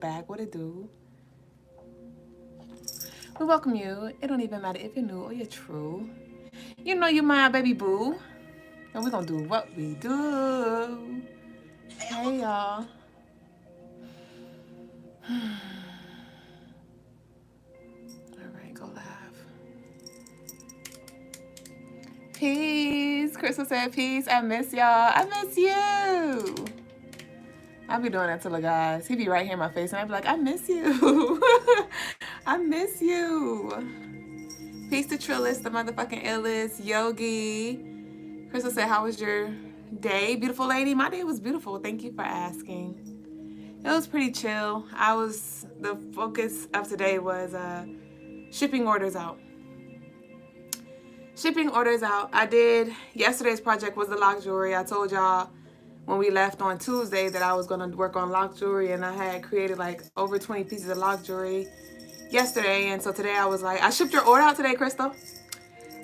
back. What it do? We welcome you. It don't even matter if you're new or you're true. You know you my baby boo. And we're gonna do what we do. Hey y'all. Alright, go live. Peace. Crystal said peace. I miss y'all. I miss you. I'll be doing that to the guys. He be right here in my face and I'll be like, I miss you. I miss you. Peace to Trillis, the motherfucking illest. Yogi. Crystal said, how was your day? Beautiful lady. My day was beautiful. Thank you for asking. It was pretty chill. The focus of today was shipping orders out. Shipping orders out. Yesterday's project was the lock jewelry. I told y'all when we left on Tuesday that I was going to work on lock jewelry, and I had created like over 20 pieces of lock jewelry yesterday. And so today I was like, I shipped your order out today, Crystal.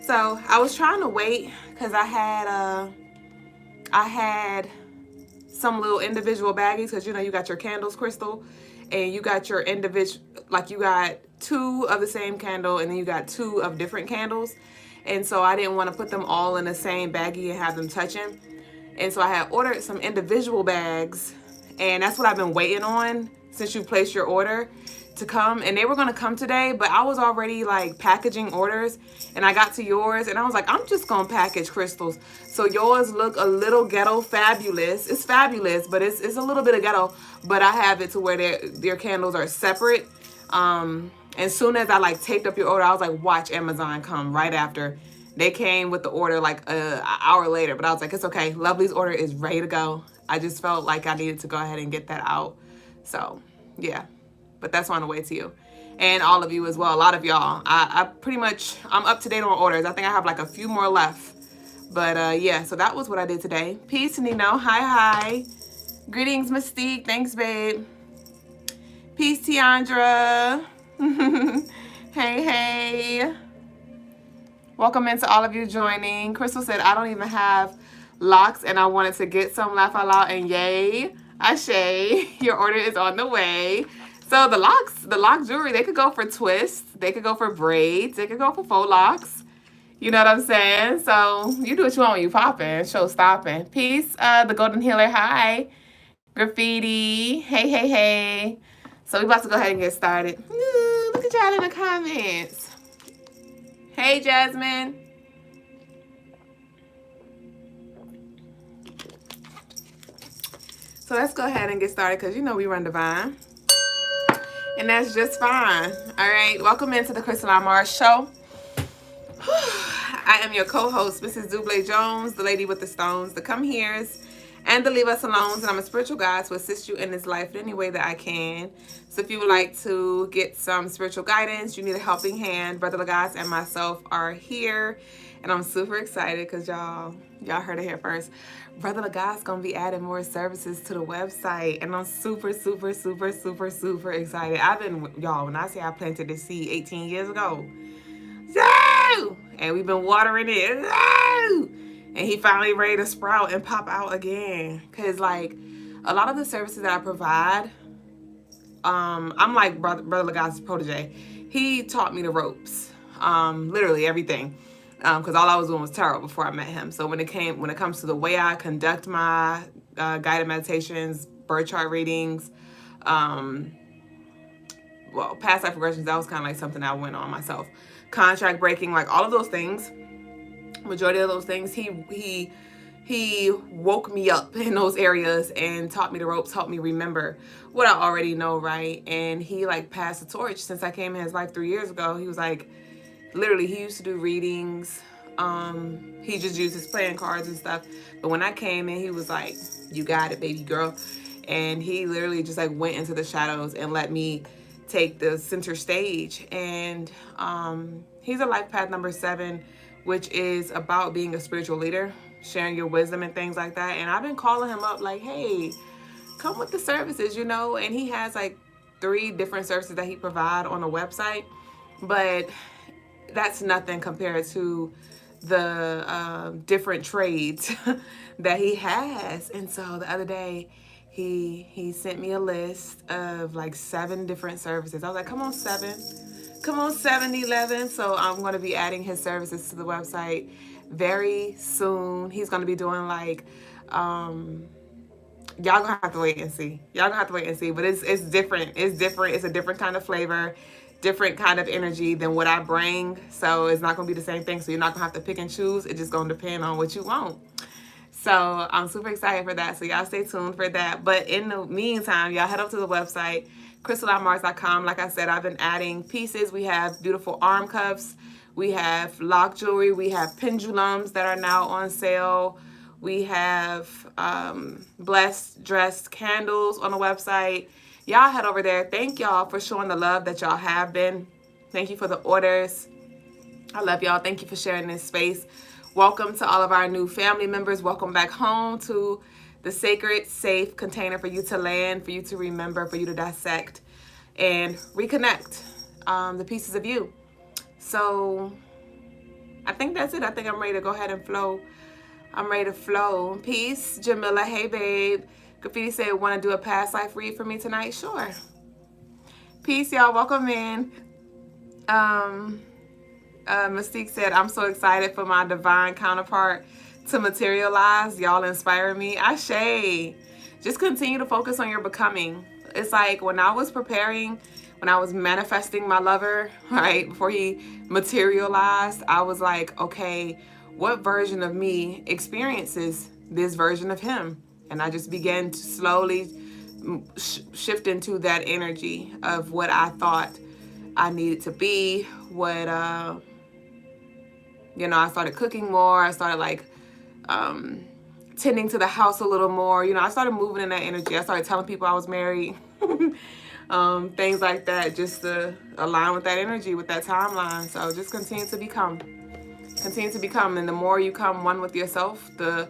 So I was trying to wait because I had some little individual baggies, because you know you got your candles, Crystal, and you got your individual, like you got 2 of the same candle and then you got 2 of different candles. And so I didn't want to put them all in the same baggie and have them touching. And so I had ordered some individual bags, and that's what I've been waiting on since you placed your order to come. And they were going to come today, but I was already like packaging orders, and I got to yours and I was like, I'm just going to package Crystals. So yours look a little ghetto fabulous. It's fabulous, but it's a little bit of ghetto, but I have it to where their candles are separate. As soon as I like taped up your order, I was like, watch Amazon come right after. They came with the order like an hour later, but I was like, it's okay. Lovely's order is ready to go. I just felt like I needed to go ahead and get that out. So yeah, but that's on the way to you. And all of you as well, a lot of y'all. I'm up to date on orders. I think I have like a few more left. But yeah, so that was what I did today. Peace, Nino. Hi. Greetings, Mystique. Thanks, babe. Peace, Tiandra. Hey. Welcome into all of you joining. Crystal said, I don't even have locks and I wanted to get some. Laugh out loud, and yay. Ashe, your order is on the way. So the lock jewelry, they could go for twists. They could go for braids. They could go for faux locks. You know what I'm saying? So you do what you want when you popping. Show stopping. Peace, the Golden Healer. Hi. Graffiti. Hey. So we about to go ahead and get started. Ooh, look at y'all in the comments. Hey, Jasmine. So let's go ahead and get started because you know we run divine. And that's just fine. All right. Welcome into the Crystaline Mars show. I am your co-host, Mrs. Dublé Jones, the lady with the stones, the come heres, and the leave us alone. And I'm a spiritual guide to assist you in this life in any way that I can. So if you would like to get some spiritual guidance, you need a helping hand, Brother Lagas and myself are here. And I'm super excited because y'all heard it here first. Brother Lagas gonna be adding more services to the website, and I'm super excited. Y'all, when I say I planted this seed 18 years ago, so, and we've been watering it, so, and he finally ready to sprout and pop out again. Cause like a lot of the services that I provide, I'm like Brother Lagas's protege. He taught me the ropes, literally everything. Because all I was doing was tarot before I met him. So when it comes to the way I conduct my guided meditations, birth chart readings, past life regressions, that was kind of like something I went on myself. Contract breaking, like all of those things, majority of those things, he woke me up in those areas and taught me the ropes, helped me remember what I already know, right? And he like passed the torch since I came in his life 3 years ago. He was like, literally, he used to do readings. He just used his playing cards and stuff. But when I came in, he was like, you got it, baby girl. And he literally just like went into the shadows and let me take the center stage. And he's a life path number 7, which is about being a spiritual leader, sharing your wisdom and things like that. And I've been calling him up like, hey, come with the services, you know. And he has like 3 different services that he provides on the website. But that's nothing compared to the different trades that he has. And so the other day he sent me a list of like 7 different services. I was like, come on, 7. Come on, 7-Eleven. So I'm going to be adding his services to the website very soon. He's going to be doing like, y'all gonna have to wait and see. Y'all gonna have to wait and see. But it's different. It's different. It's a different kind of flavor, different kind of energy than what I bring. So it's not gonna be the same thing. So you're not gonna have to pick and choose. It's just gonna depend on what you want. So I'm super excited for that. So y'all stay tuned for that. But in the meantime, y'all head up to the website, CrystalineMars.com. Like I said, I've been adding pieces. We have beautiful arm cuffs. We have lock jewelry. We have pendulums that are now on sale. We have blessed dressed candles on the website. Y'all head over there. Thank y'all for showing the love that y'all have been. Thank you for the orders. I love y'all. Thank you for sharing this space. Welcome to all of our new family members. Welcome back home to the sacred, safe container for you to land, for you to remember, for you to dissect and reconnect the pieces of you. So I think that's it. I think I'm ready to go ahead and flow. I'm ready to flow. Peace, Jamila. Hey, babe. Graffiti said, want to do a past life read for me tonight? Sure. Peace, y'all. Welcome in. Mystique said, I'm so excited for my divine counterpart to materialize. Y'all inspire me. Ashe. Just continue to focus on your becoming. It's like when I was preparing, when I was manifesting my lover, right, before he materialized, I was like, okay, what version of me experiences this version of him? And I just began to slowly shift into that energy of what I thought I needed to be, what, you know, I started cooking more. I started like tending to the house a little more. You know, I started moving in that energy. I started telling people I was married. Things like that, just to align with that energy, with that timeline. So just continue to become. Continue to become. And the more you come one with yourself, the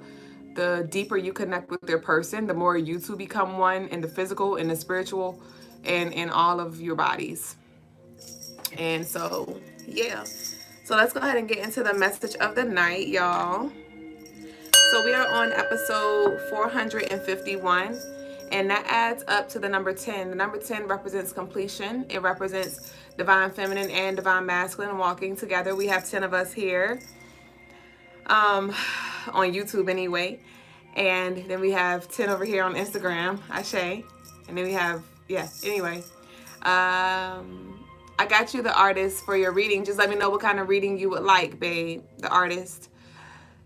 deeper you connect with your person, the more you two become one in the physical, in the spiritual, and in all of your bodies. And so, yeah. So let's go ahead and get into the message of the night, y'all. So we are on episode 451, and that adds up to the number 10. The number 10 represents completion. It represents divine feminine and divine masculine walking together. We have 10 of us here on YouTube anyway. And then we have 10 over here on Instagram, Ashe. And then we have, yeah, anyway. I got you the artist for your reading. Just let me know what kind of reading you would like, babe, the artist.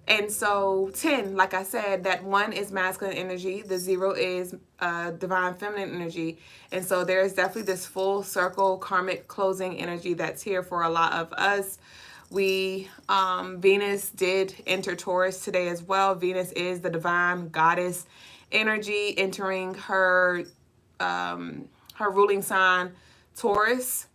And so 10, like I said, that 1 is masculine energy. The 0 is divine feminine energy. And so there is definitely this full circle karmic closing energy that's here for a lot of us. We, Venus did enter Taurus today as well. Venus is the divine goddess energy entering her ruling sign, Taurus.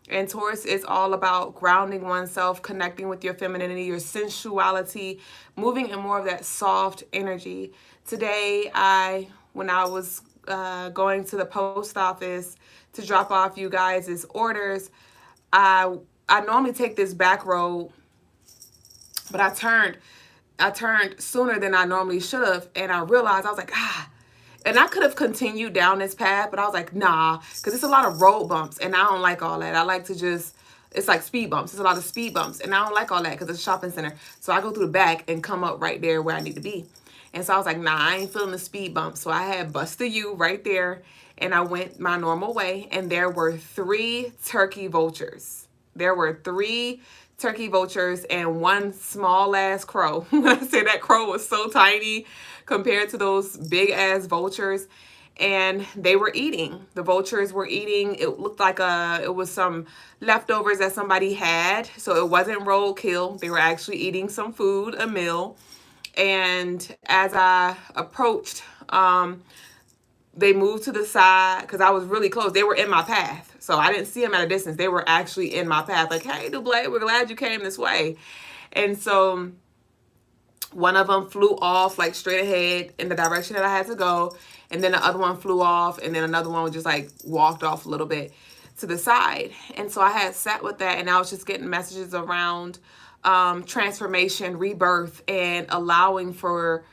And Taurus is all about grounding oneself, connecting with your femininity, your sensuality, moving in more of that soft energy. Today, when I was going to the post office to drop off you guys' orders, I normally take this back road, but I turned sooner than I normally should have, and I realized, I was like, and I could have continued down this path, but I was like, nah, because it's a lot of road bumps, and I don't like all that. I like to just, it's like speed bumps. It's a lot of speed bumps, and I don't like all that because it's a shopping center. So I go through the back and come up right there where I need to be. And so I was like, nah, I ain't feeling the speed bumps. So I had Busta U right there, and I went my normal way, and there were 3 turkey vultures. There were 3 turkey vultures and 1 small ass crow. When I say that crow was so tiny compared to those big ass vultures, and they were eating. The vultures were eating. It looked like it was some leftovers that somebody had. So it wasn't roadkill. They were actually eating some food, a meal. And as I approached, they moved to the side because I was really close. They were in my path. So I didn't see them at a distance. They were actually in my path. Like, hey, Dublé, we're glad you came this way. And so one of them flew off like straight ahead in the direction that I had to go. And then the other one flew off. And then another one just like walked off a little bit to the side. And so I had sat with that, and I was just getting messages around transformation, rebirth, and allowing for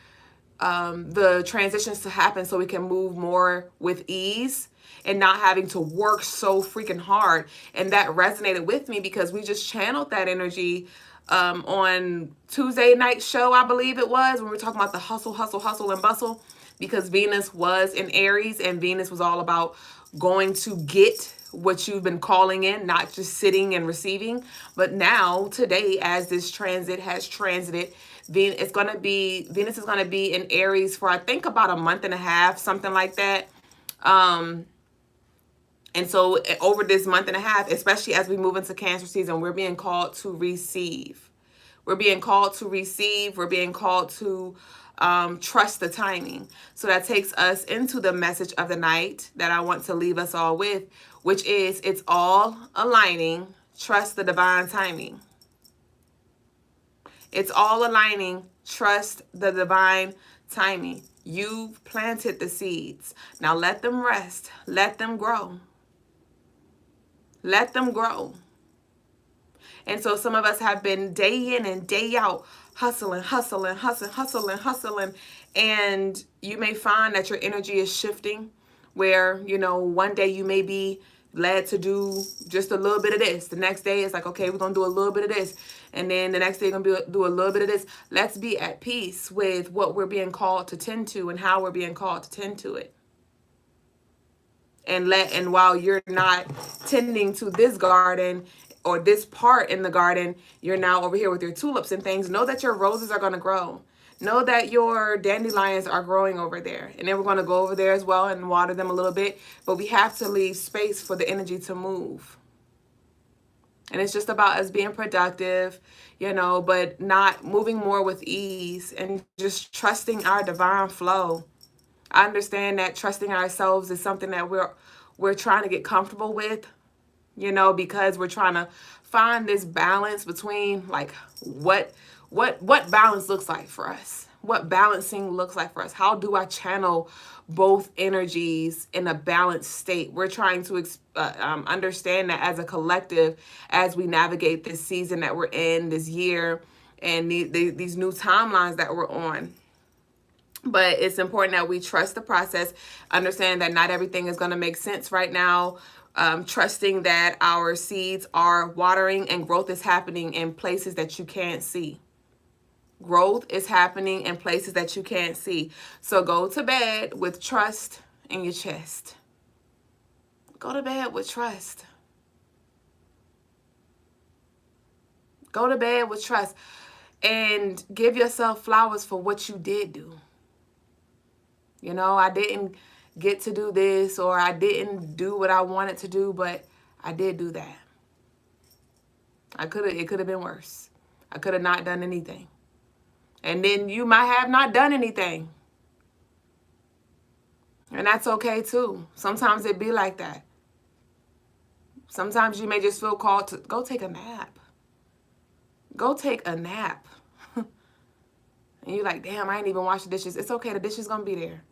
the transitions to happen so we can move more with ease and not having to work so freaking hard. And that resonated with me because we just channeled that energy on Tuesday night show, I believe it was, when we were talking about the hustle, hustle, hustle, and bustle, because Venus was in Aries, and Venus was all about going to get what you've been calling in, not just sitting and receiving. But now, today, as this transit has transited, Venus is going to be in Aries for, I think, about a month and a half, something like that. And so over this month and a half, especially as we move into Cancer season, we're being called to receive. We're being called to receive. We're being called to trust the timing. So that takes us into the message of the night that I want to leave us all with, which is, it's all aligning. Trust the divine timing. It's all aligning. Trust the divine timing. You've planted the seeds. Now let them rest. Let them grow. Let them grow. And so some of us have been day in and day out hustling. And you may find that your energy is shifting where, one day you may be led to do just a little bit of this. The next day it's like, okay, we're going to do a little bit of this. And then the next day you're going to do a little bit of this. Let's be at peace with what we're being called to tend to and how we're being called to tend to it. And while you're not tending to this garden or this part in the garden, you're now over here with your tulips and things. Know that your roses are going to grow. Know that your dandelions are growing over there. And then we're going to go over there as well and water them a little bit. But we have to leave space for the energy to move. And it's just about us being productive, but not moving more with ease and just trusting our divine flow. I understand that trusting ourselves is something that we're trying to get comfortable with, because we're trying to find this balance between like what balance looks like for us, what balancing looks like for us. How do I channel both energies in a balanced state? We're trying to understand that as a collective, as we navigate this season that we're in, this year, and these new timelines that we're on. But it's important that we trust the process, understand that not everything is going to make sense right now, trusting that our seeds are watering and growth is happening in places that you can't see. Growth is happening in places that you can't see. So go to bed with trust in your chest. Go to bed with trust. Go to bed with trust and give yourself flowers for what you did do. I didn't get to do this, or I didn't do what I wanted to do, but I did do that. It could have been worse. I could have not done anything. And then you might have not done anything. And that's okay too. Sometimes it be like that. Sometimes you may just feel called to go take a nap. Go take a nap. And you're like, damn, I ain't even washed the dishes. It's okay. The dishes going to be there.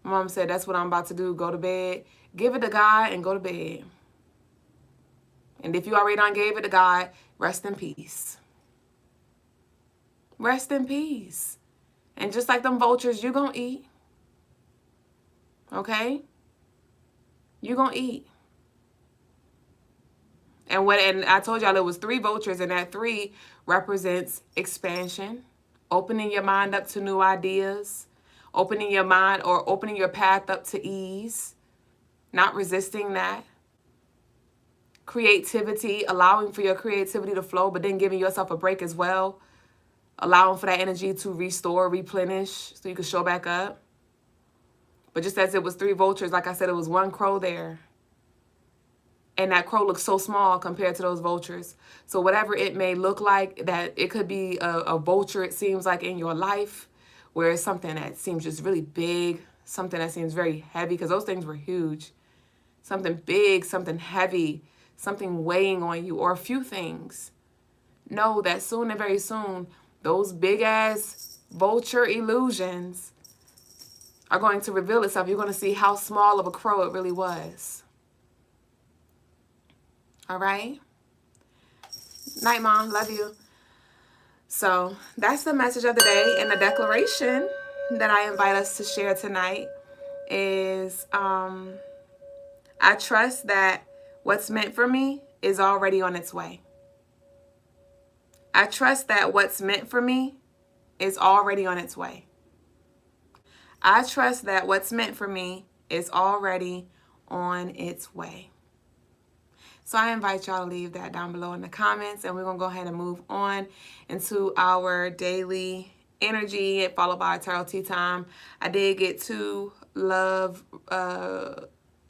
My mom said, that's what I'm about to do. Go to bed. Give it to God and go to bed. And if you already done gave it to God, rest in peace. Rest in peace. And just like them vultures, you're going to eat. Okay? You're going to eat. And I told y'all there was 3 vultures, and that 3 represents expansion, opening your mind up to new ideas, opening your mind or opening your path up to ease, not resisting that. Creativity, allowing for your creativity to flow, but then giving yourself a break as well. Allowing for that energy to restore, replenish, so you can show back up. But just as it was 3 vultures, like I said, it was 1 crow there. And that crow looks so small compared to those vultures. So whatever it may look like, that it could be a vulture, it seems like, in your life, where it's something that seems just really big, something that seems very heavy, because those things were huge. Something big, something heavy, something weighing on you, or a few things. Know that soon and very soon, those big-ass vulture illusions are going to reveal itself. You're going to see how small of a crow it really was. All right? Night, Mom. Love you. So that's the message of the day. And the declaration that I invite us to share tonight is I trust that what's meant for me is already on its way. I trust that what's meant for me is already on its way. I trust that what's meant for me is already on its way. So I invite y'all to leave that down below in the comments, and we're going to go ahead and move on into our daily energy followed by our tarot tea time. I did get 2 love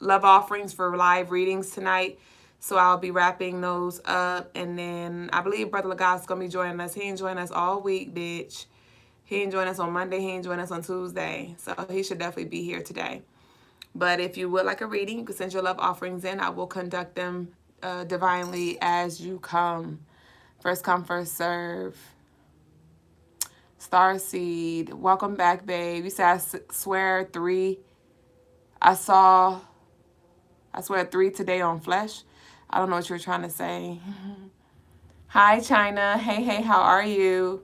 offerings for live readings tonight, so I'll be wrapping those up. And then I believe Brother Lagas's going to be joining us. He ain't joining us all week, bitch. He ain't join us on Monday. He ain't join us on Tuesday. So he should definitely be here today. But if you would like a reading, you can send your love offerings in. I will conduct them divinely as you come. First come, first serve. Starseed, welcome back, babe. You said I swear 3. I swear 3 today on Flesh. I don't know what you're trying to say. Hi, China. Hey, how are you?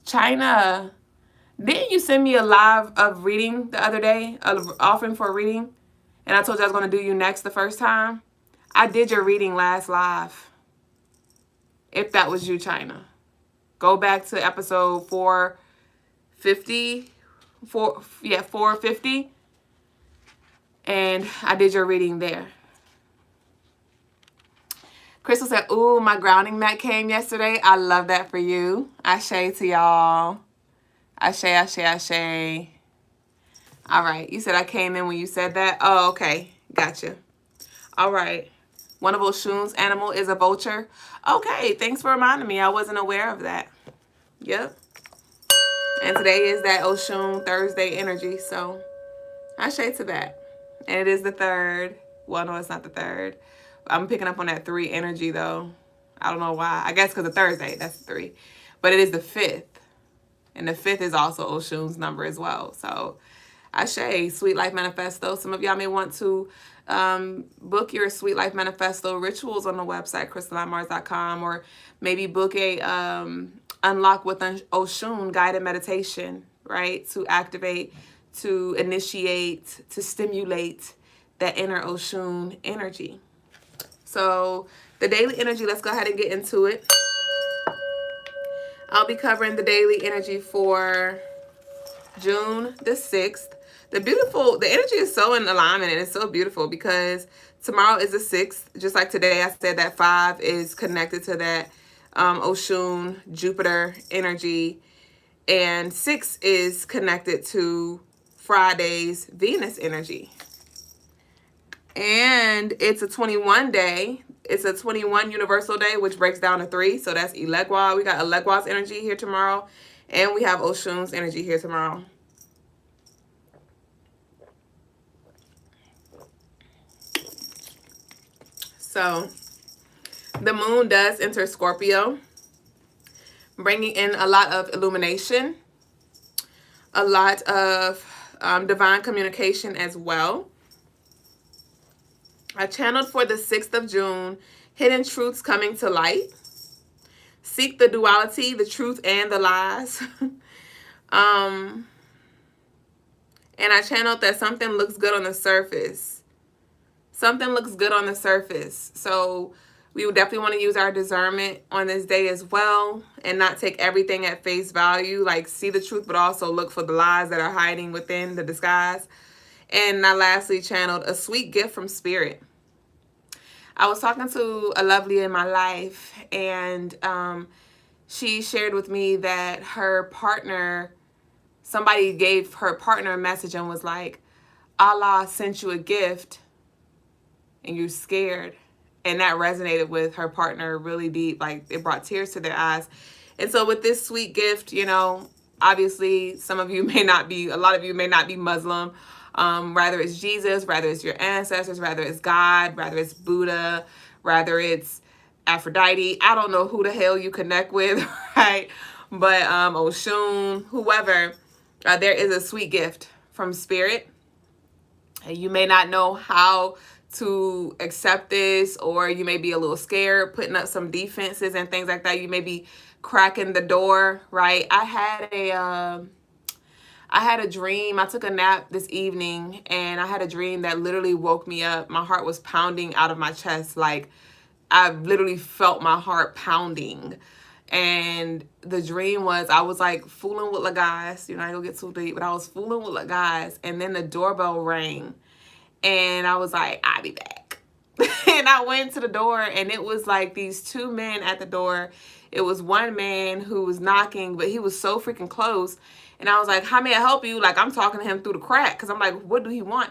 China, didn't you send me a live of reading the other day, offering for a reading? And I told you I was going to do you next the first time. I did your reading last live. If that was you, China. Go back to episode 450. 450. And I did your reading there. Crystal said, ooh, my grounding mat came yesterday. I love that for you. Ashe to y'all. Ashe, ashe, ashe. All right. You said I came in when you said that? Oh, okay. Gotcha. All right. One of Oshun's animal is a vulture. Okay. Thanks for reminding me. I wasn't aware of that. Yep. And today is that Oshun Thursday energy. So ashe to that. And it is the 3rd. Well, no, it's not the 3rd. I'm picking up on that 3 energy, though. I don't know why. I guess because of Thursday. That's the 3. But it is the 5th. And the 5th is also Oshun's number as well. So, ashe, Sweet Life Manifesto. Some of y'all may want to book your Sweet Life Manifesto rituals on the website, CrystalineMars.com. Or maybe book a Unlock with Oshun guided meditation, right? To activate, to initiate, to stimulate that inner Oshun energy. So the daily energy, let's go ahead and get into it. I'll be covering the daily energy for June the 6th. The energy is so in alignment, and it's so beautiful because tomorrow is the 6th. Just like today, I said that 5 is connected to that Oshun, Jupiter energy. And 6 is connected to Friday's Venus energy. And it's a 21 day. It's a 21 universal day, which breaks down to 3. So that's Elegua. We got Elegua's energy here tomorrow. And we have Oshun's energy here tomorrow. So the moon does enter Scorpio, bringing in a lot of illumination, a lot of divine communication as well. I channeled for the 6th of June, hidden truths coming to light. Seek the duality, the truth and the lies. And I channeled that something looks good on the surface. Something looks good on the surface. So we would definitely want to use our discernment on this day as well and not take everything at face value. Like see the truth, but also look for the lies that are hiding within the disguise. And I lastly channeled a sweet gift from spirit. I was talking to a lovely in my life, and she shared with me that her partner, somebody gave her partner a message and was like, Allah sent you a gift and you're scared. And that resonated with her partner really deep. Like it brought tears to their eyes. And so with this sweet gift, you know, obviously some of you may not be, a lot of you may not be Muslim. Rather it's Jesus, rather it's your ancestors, rather it's God, rather it's Buddha, rather it's Aphrodite. I don't know who the hell you connect with, right? But Oshun, whoever, there is a sweet gift from spirit. And you may not know how to accept this, or you may be a little scared, putting up some defenses and things like that. You may be cracking the door, right? I had a dream. I took a nap this evening and I had a dream that literally woke me up. My heart was pounding out of my chest. Like, I literally felt my heart pounding. And the dream was, I was like fooling with the guys. You know, I ain't gonna get too deep, but I was fooling with the guys. And then the doorbell rang. And I was like, I'll be back. And I went to the door and it was like these two men at the door. It was one man who was knocking, but he was so freaking close. And I was like, how may I help you? Like, I'm talking to him through the crack because I'm like, what do he want?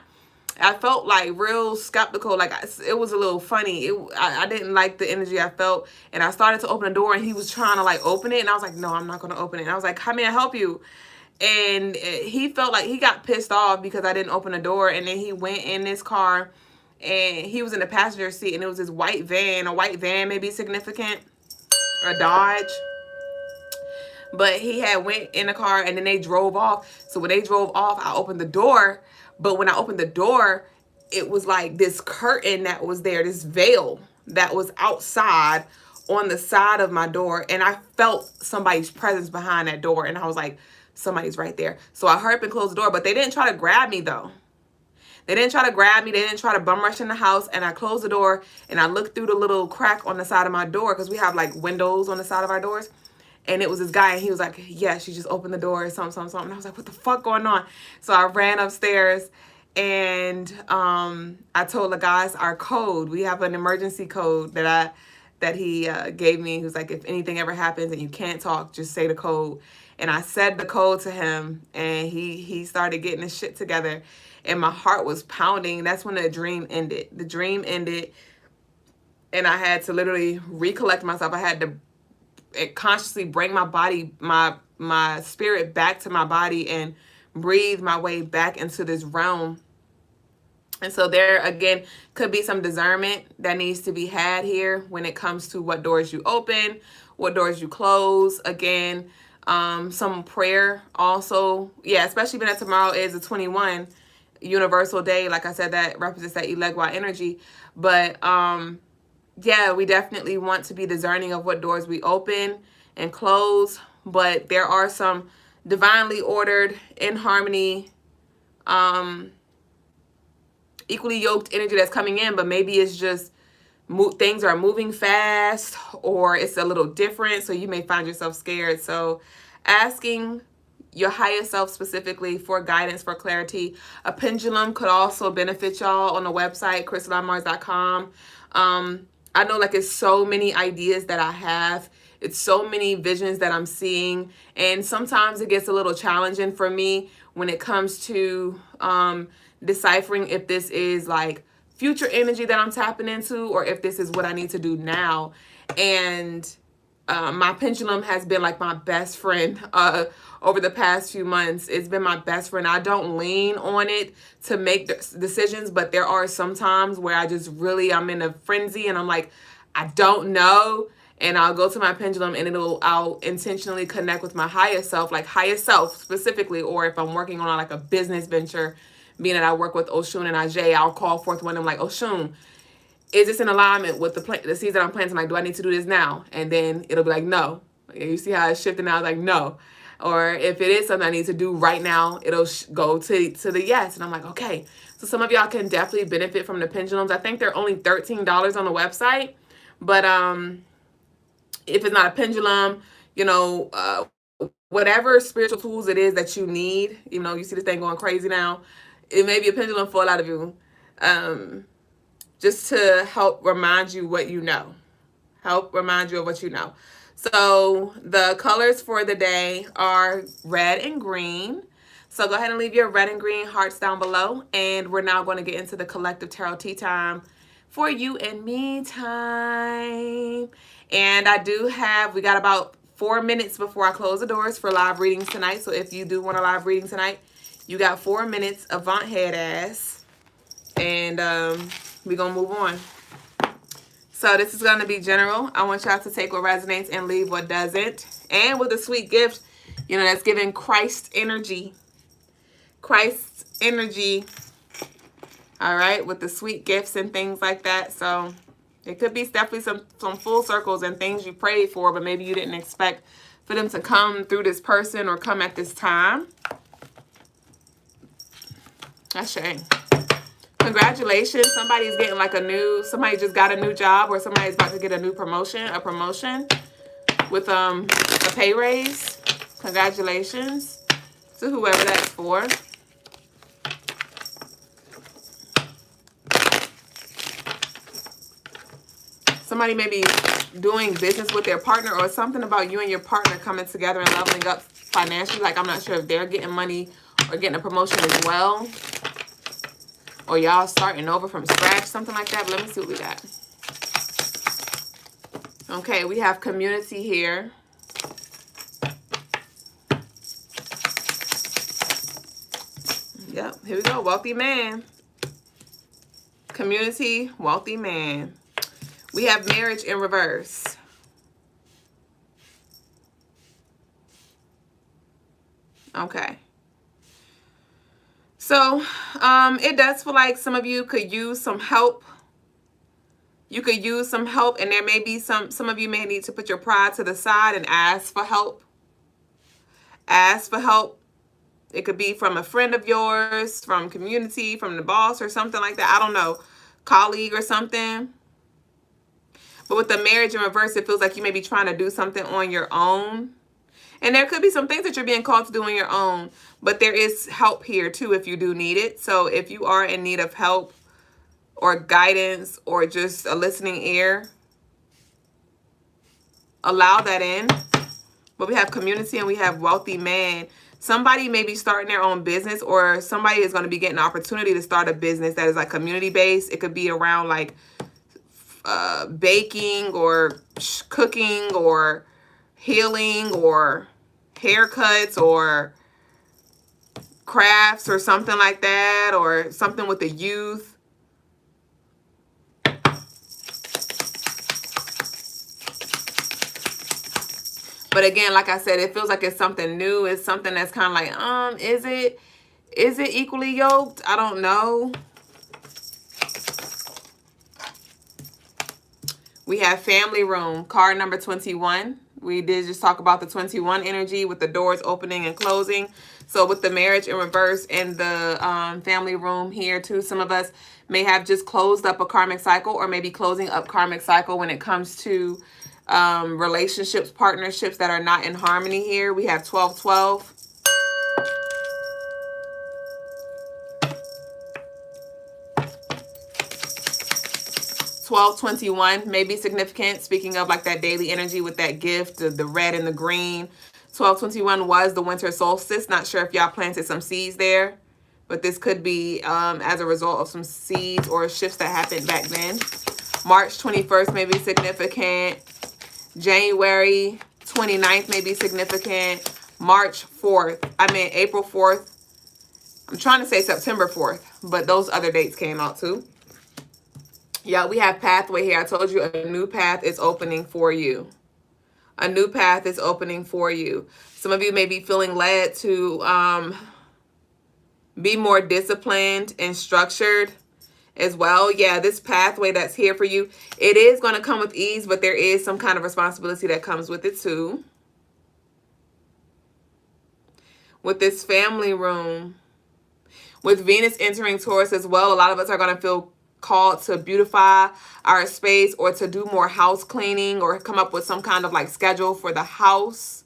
I felt like real skeptical. Like, it was a little funny. I didn't like the energy I felt. And I started to open the door and he was trying to like open it. And I was like, no, I'm not going to open it. And I was like, how may I help you? And he felt like he got pissed off because I didn't open the door. And then he went in this car and he was in the passenger seat. And it was this white van. A white van may be significant. A Dodge. But he had went in the car and then they drove off. So when they drove off, I opened the door. But when I opened the door, it was like this curtain that was there, this veil that was outside on the side of my door. And I felt somebody's presence behind that door. And I was like, somebody's right there. So I hurried up and closed the door. But they didn't try to grab me, though. They didn't try to grab me. They didn't try to bum rush in the house. And I closed the door and I looked through the little crack on the side of my door because we have like windows on the side of our doors. And it was this guy, and he was like, yeah, she just opened the door, or something. And I was like, what the fuck going on? So I ran upstairs, and I told the guys our code. We have an emergency code that he gave me. He was like, if anything ever happens and you can't talk, just say the code. And I said the code to him, and he started getting his shit together. And my heart was pounding. That's when the dream ended. The dream ended, and I had to literally recollect myself. I had to consciously bring my body, my spirit back to my body and breathe my way back into this realm. And so there again could be some discernment that needs to be had here when it comes to what doors you open, what doors you close. Again, some prayer also. Yeah, especially when tomorrow is the 21 universal day. Like I said, that represents that Elegua energy. But yeah, we definitely want to be discerning of what doors we open and close. But there are some divinely ordered, in harmony, equally yoked energy that's coming in. But maybe it's just things are moving fast, or it's a little different. So you may find yourself scared. So asking your higher self specifically for guidance, for clarity. A pendulum could also benefit y'all on the website, CrystalineMars.com. I know, like, it's so many ideas that I have. It's so many visions that I'm seeing. And sometimes it gets a little challenging for me when it comes to deciphering if this is like future energy that I'm tapping into, or if this is what I need to do now. And my pendulum has been like my best friend over the past few months. It's been my best friend. I don't lean on it to make decisions, but there are some times where I just really, I'm in a frenzy and I'm like, I don't know. And I'll go to my pendulum and I'll intentionally connect with my higher self, like higher self specifically. Or if I'm working on like a business venture, being that I work with Oshun and Ajay, I'll call forth one of them like, Oshun, is this in alignment with the seeds that I'm planting? Like, do I need to do this now? And then it'll be like, no. You see how it's shifting now? It's like, no. Or if it is something I need to do right now, it'll go to the yes. And I'm like, okay. So some of y'all can definitely benefit from the pendulums. I think they're only $13 on the website. But if it's not a pendulum, you know, whatever spiritual tools it is that you need, you know, you see this thing going crazy now. It may be a pendulum for a lot of you. Just to help remind you what you know. Help remind you of what you know. So the colors for the day are red and green. So go ahead and leave your red and green hearts down below. And we're now going to get into the collective tarot tea time for you and me time. And we got about 4 minutes before I close the doors for live readings tonight. So if you do want a live reading tonight, you got 4 minutes. Avant head ass. And we're going to move on. So this is going to be general. I want y'all to take what resonates and leave what doesn't. And with a sweet gift, you know, that's giving Christ energy. Christ's energy. All right, with the sweet gifts and things like that. So It could be definitely some full circles and things you prayed for, but maybe you didn't expect for them to come through this person or come at this time. That's a shame. Congratulations. Somebody's getting like somebody just got a new job, or somebody's about to get a promotion with a pay raise. Congratulations to whoever that's for. Somebody may be doing business with their partner, or something about you and your partner coming together and leveling up financially. Like, I'm not sure if they're getting money or getting a promotion as well, or y'all starting over from scratch, something like that. But let me see what we got. Okay, we have community here. Yep, here we go. Wealthy man. Community, wealthy man. We have marriage in reverse. Okay. So, it does feel like some of you could use some help. You could use some help, and there may be some of you may need to put your pride to the side and ask for help. Ask for help. It could be from a friend of yours, from community, from the boss or something like that. I don't know. Colleague or something. But with the marriage in reverse, it feels like you may be trying to do something on your own. And there could be some things that you're being called to do on your own. But there is help here, too, if you do need it. So if you are in need of help or guidance or just a listening ear, allow that in. But we have community and we have wealthy man. Somebody may be starting their own business, or somebody is going to be getting an opportunity to start a business that is like community-based. It could be around like baking or cooking or healing or haircuts or crafts or something like that, or something with the youth. But again, like I said, it feels like it's something new. It's something that's kind of like, is it equally yoked? I don't know. We have family room, card number 21. We did just talk about the 21 energy with the doors opening and closing. So with the marriage in reverse and the family room here too, some of us may have just closed up a karmic cycle, or maybe closing up karmic cycle when it comes to relationships, partnerships that are not in harmony here. We have 1212. 1221 may be significant. Speaking of like that daily energy with that gift, the red and the green. 1221 was the winter solstice. Not sure if y'all planted some seeds there, but this could be as a result of some seeds or shifts that happened back then. March 21st may be significant. January 29th may be significant. April 4th. I'm trying to say September 4th, but those other dates came out too. Yeah, we have pathway here. I told you a new path is opening for you. A new path is opening for you. Some of you may be feeling led to be more disciplined and structured as well. Yeah, this pathway that's here for you, it is going to come with ease, but there is some kind of responsibility that comes with it too. With this family room, with Venus entering Taurus as well, a lot of us are going to feel called to beautify our space, or to do more house cleaning, or come up with some kind of like schedule for the house.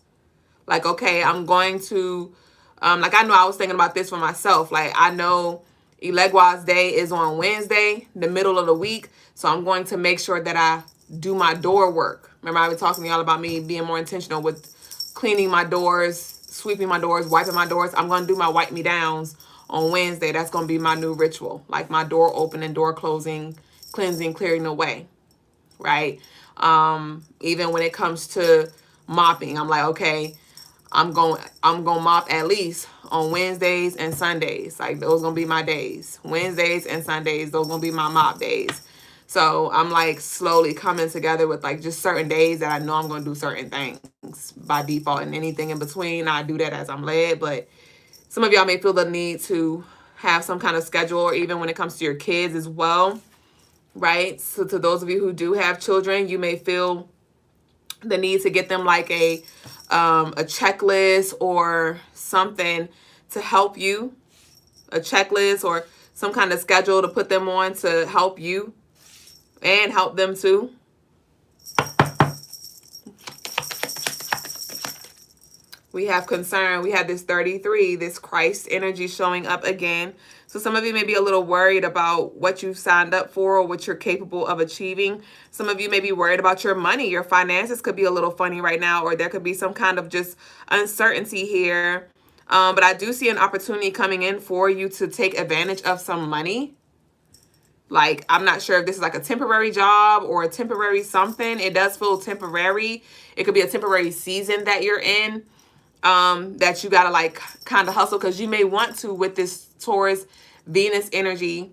Like, okay, I'm going to, like, I know I was thinking about this for myself. Like, I know Ilegwa's day is on Wednesday, the middle of the week. So I'm going to make sure that I do my door work. Remember, I've been talking to y'all about me being more intentional with cleaning my doors, sweeping my doors, wiping my doors. I'm going to do my wipe me downs on Wednesday. That's going to be my new ritual. Like my door opening, door closing, cleansing, clearing away. Right? Even when it comes to mopping, I'm like, okay, I'm going to mop at least on Wednesdays and Sundays. Like, those going to be my days. Wednesdays and Sundays, those going to be my mop days. So I'm like slowly coming together with like just certain days that I know I'm going to do certain things by default, and anything in between, I do that as I'm led. But some of y'all may feel the need to have some kind of schedule, or even when it comes to your kids as well. right? So to those of you who do have children, you may feel the need to get them like a checklist or something to help you, a checklist or some kind of schedule to put them on to help you and help them too. We have concern. We have this 33, this Christ energy showing up again. So some of you may be a little worried about what you've signed up for or what you're capable of achieving. Some of you may be worried about your money. Your finances could be a little funny right now, or there could be some kind of just uncertainty here. But I do see an opportunity coming in for you to take advantage of some money. Like, I'm not sure if this is like a temporary job or a temporary something. It does feel temporary. It could be a temporary season that you're in. That you gotta like kind of hustle, because you may want to, with this Taurus Venus energy,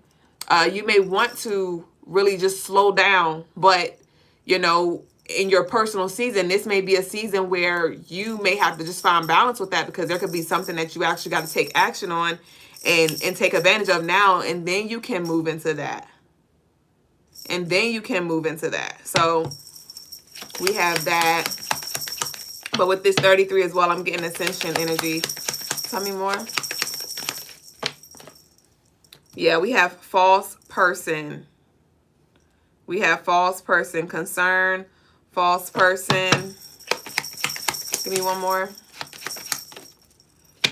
you may want to really just slow down, but you know, in your personal season, this may be a season where you may have to just find balance with that, because there could be something that you actually got to take action on and take advantage of now, and then you can move into that. And then you can move into that. So we have that. But with this 33 as well, I'm getting ascension energy. Tell me more. Yeah, we have false person. We have false person. Concern, false person. Give me one more.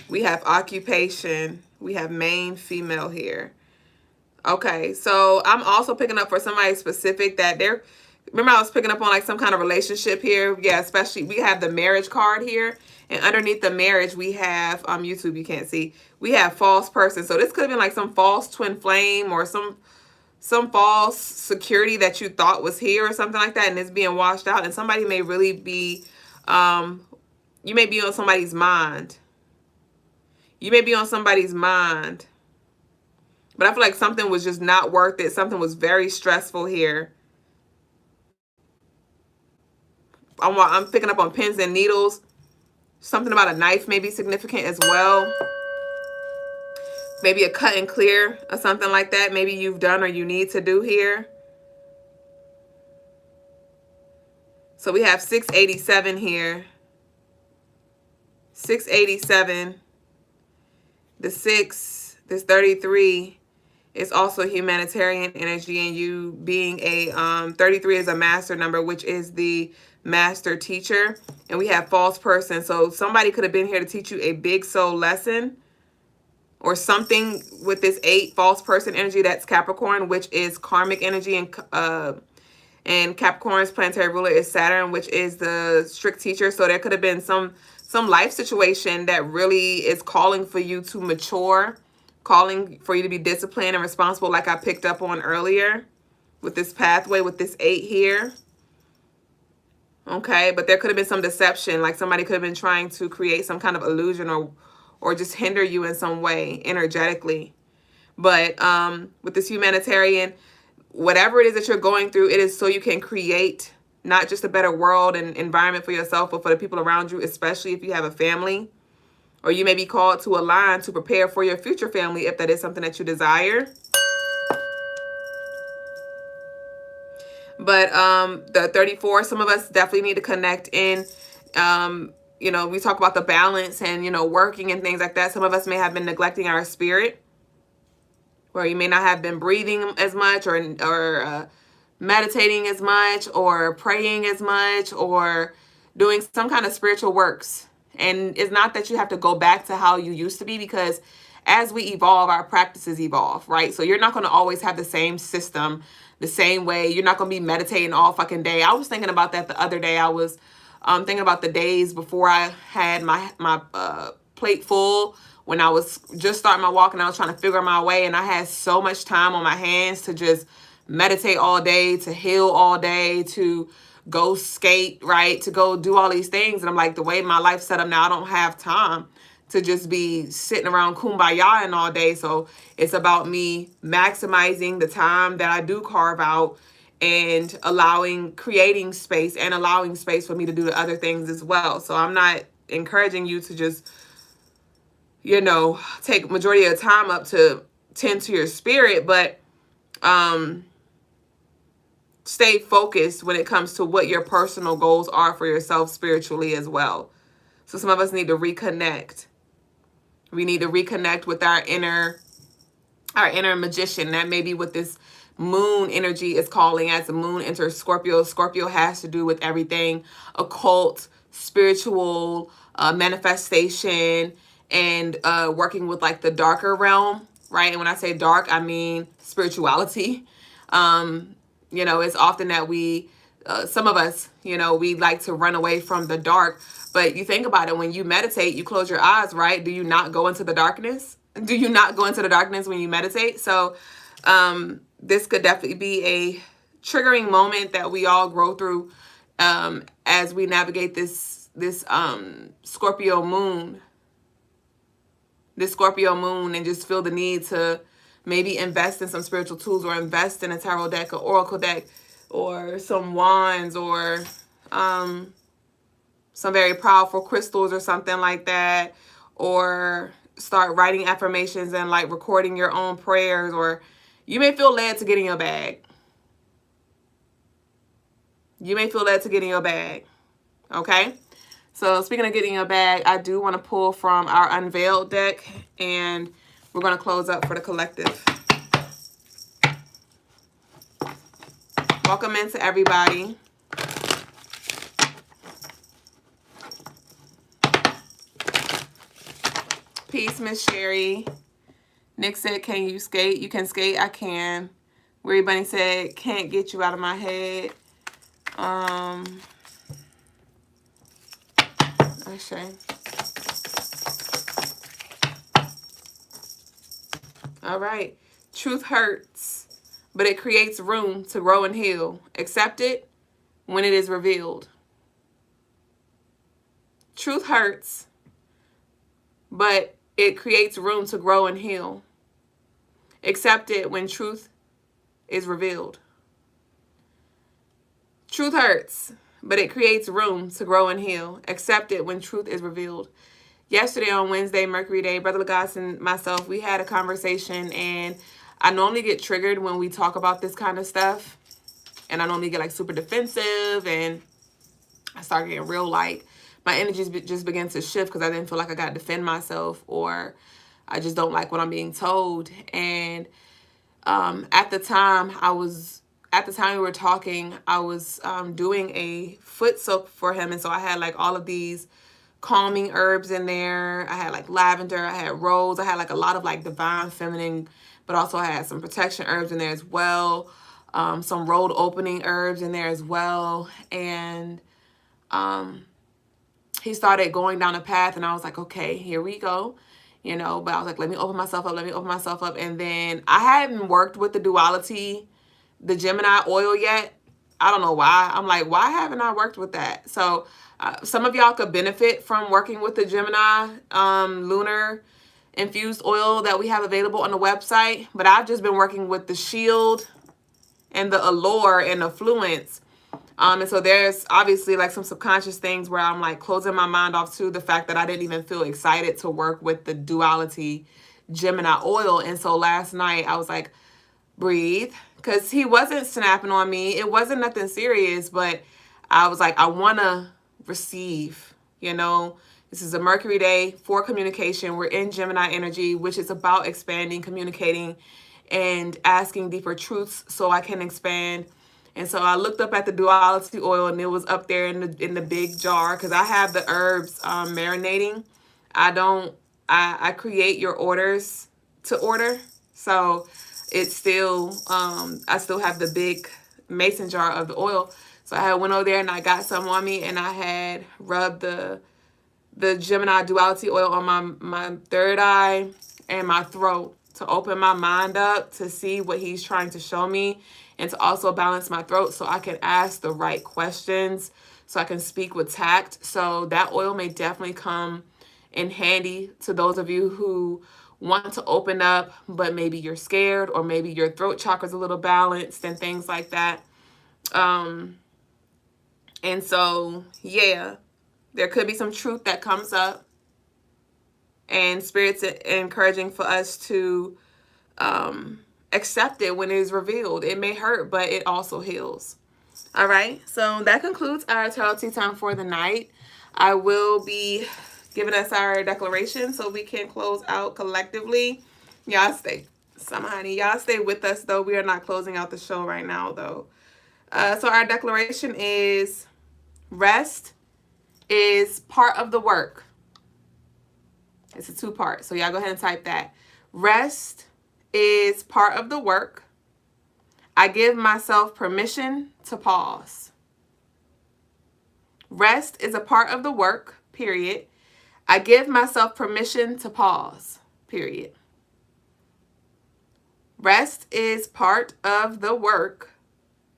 We have occupation. We have main female here. Okay, so I'm also picking up for somebody specific that they're... Remember, I was picking up on like some kind of relationship here. Yeah, especially we have the marriage card here. And underneath the marriage, we have, YouTube, you can't see. We have false person. So this could have been like some false twin flame or some false security that you thought was here or something like that. And it's being washed out. And somebody may really be, you may be on somebody's mind. You may be on somebody's mind. But I feel like something was just not worth it. Something was very stressful here. I'm picking up on pins and needles. Something about a knife may be significant as well. Maybe a cut and clear or something like that. Maybe you've done or you need to do here. So we have 687 here. 687. The 6, this 33 is also humanitarian energy, and you being a 33 is a master number, which is the master teacher. And we have false person. So somebody could have been here to teach you a big soul lesson or something with this 8 false person energy. That's Capricorn, which is karmic energy, and Capricorn's planetary ruler is Saturn, which is the strict teacher. So there could have been some life situation that really is calling for you to mature, calling for you to be disciplined and responsible, like I picked up on earlier with this pathway with this 8 here. Okay, but there could have been some deception, like somebody could have been trying to create some kind of illusion or just hinder you in some way energetically. But with this humanitarian, whatever it is that you're going through, it is so you can create not just a better world and environment for yourself, but for the people around you, especially if you have a family. Or you may be called to align to prepare for your future family if that is something that you desire. But the 34, some of us definitely need to connect in. You know, we talk about the balance and, you know, working and things like that. Some of us may have been neglecting our spirit, where you may not have been breathing as much or meditating as much or praying as much or doing some kind of spiritual works. And it's not that you have to go back to how you used to be, because as we evolve, our practices evolve, right? So you're not going to always have the same system, the same way. You're not going to be meditating all fucking day. I was thinking about that the other day. I was thinking about the days before I had my plate full, when I was just starting my walk and I was trying to figure my way, and I had so much time on my hands to just meditate all day, to heal all day, to go skate, right? To go do all these things. And I'm like, the way my life's set up now, I don't have time to just be sitting around kumbayaing all day. So it's about me maximizing the time that I do carve out and creating space and allowing space for me to do the other things as well. So I'm not encouraging you to just, you know, take majority of the time up to tend to your spirit, but stay focused when it comes to what your personal goals are for yourself spiritually as well. So some of us need to reconnect. We need to reconnect with our inner magician. That may be what this moon energy is calling. As the moon enters Scorpio, Scorpio has to do with everything occult, spiritual, manifestation, and working with like the darker realm, right? And when I say dark, I mean spirituality. You know, it's often that we, some of us, you know, we like to run away from the dark. But you think about it, when you meditate, you close your eyes, right? Do you not go into the darkness? Do you not go into the darkness when you meditate? So this could definitely be a triggering moment that we all grow through as we navigate this Scorpio moon. This Scorpio moon, and just feel the need to maybe invest in some spiritual tools, or invest in a tarot deck, or oracle deck, or some wands, or some very powerful crystals or something like that, or start writing affirmations and like recording your own prayers, or you may feel led to get in your bag. You may feel led to get in your bag. Okay? So speaking of getting your bag, I do want to pull from our Unveiled deck, and we're going to close up for the collective. Welcome into everybody. Peace, Miss Sherry. Nick said, can you skate? You can skate? I can. Weary Bunny said, can't get you out of my head. Okay. All right. Truth hurts, but it creates room to grow and heal. Accept it when it is revealed. Truth hurts, but it creates room to grow and heal. Accept it when truth is revealed. Truth hurts, but it creates room to grow and heal. Accept it when truth is revealed. Yesterday on Wednesday, Mercury Day, Brother Lagas and myself, we had a conversation, and I normally get triggered when we talk about this kind of stuff. And I normally get like super defensive, and I start getting real like, my energies just begin to shift because I didn't feel like I got to defend myself, or I just don't like what I'm being told. And at the time we were talking, I was doing a foot soak for him. And so I had like all of these calming herbs in there. I had like lavender, I had rose, I had like a lot of like divine feminine, but also I had some protection herbs in there as well. Some road opening herbs in there as well. And he started going down a path, and I was like, okay, here we go. You know, but I was like, let me open myself up. And then I hadn't worked with the duality, the Gemini oil yet. I don't know why. I'm like, why haven't I worked with that? So some of y'all could benefit from working with the Gemini lunar infused oil that we have available on the website. But I've just been working with the Shield and the Allure and the Fluence. And so there's obviously like some subconscious things where I'm like closing my mind off to the fact that I didn't even feel excited to work with the duality Gemini oil. And so last night I was like, breathe, because he wasn't snapping on me. It wasn't nothing serious, but I was like, I want to receive, you know. This is a Mercury day for communication. We're in Gemini energy, which is about expanding, communicating, and asking deeper truths so I can expand. And so I looked up at the duality oil, and it was up there in the big jar, because I have the herbs marinating. I create your orders to order. So it's still, I still have the big mason jar of the oil. So I went over there and I got some on me, and I had rubbed the Gemini duality oil on my third eye and my throat to open my mind up to see what he's trying to show me, and to also balance my throat so I can ask the right questions, so I can speak with tact. So that oil may definitely come in handy to those of you who want to open up, but maybe you're scared, or maybe your throat chakra's a little balanced and things like that. And so, yeah, there could be some truth that comes up, and Spirit's encouraging for us to accept it when it is revealed. It may hurt, but it also heals. All right, so that concludes our tarot tea time for the night. I will be giving us our declaration so we can close out collectively. Y'all stay, honey. Y'all stay with us, though. We are not closing out the show right now, though. So our declaration is rest is part of the work. It's a two-part, so y'all go ahead and type that. Rest is part of the work. I give myself permission to pause. Rest is a part of the work, period. I give myself permission to pause, period. Rest is part of the work,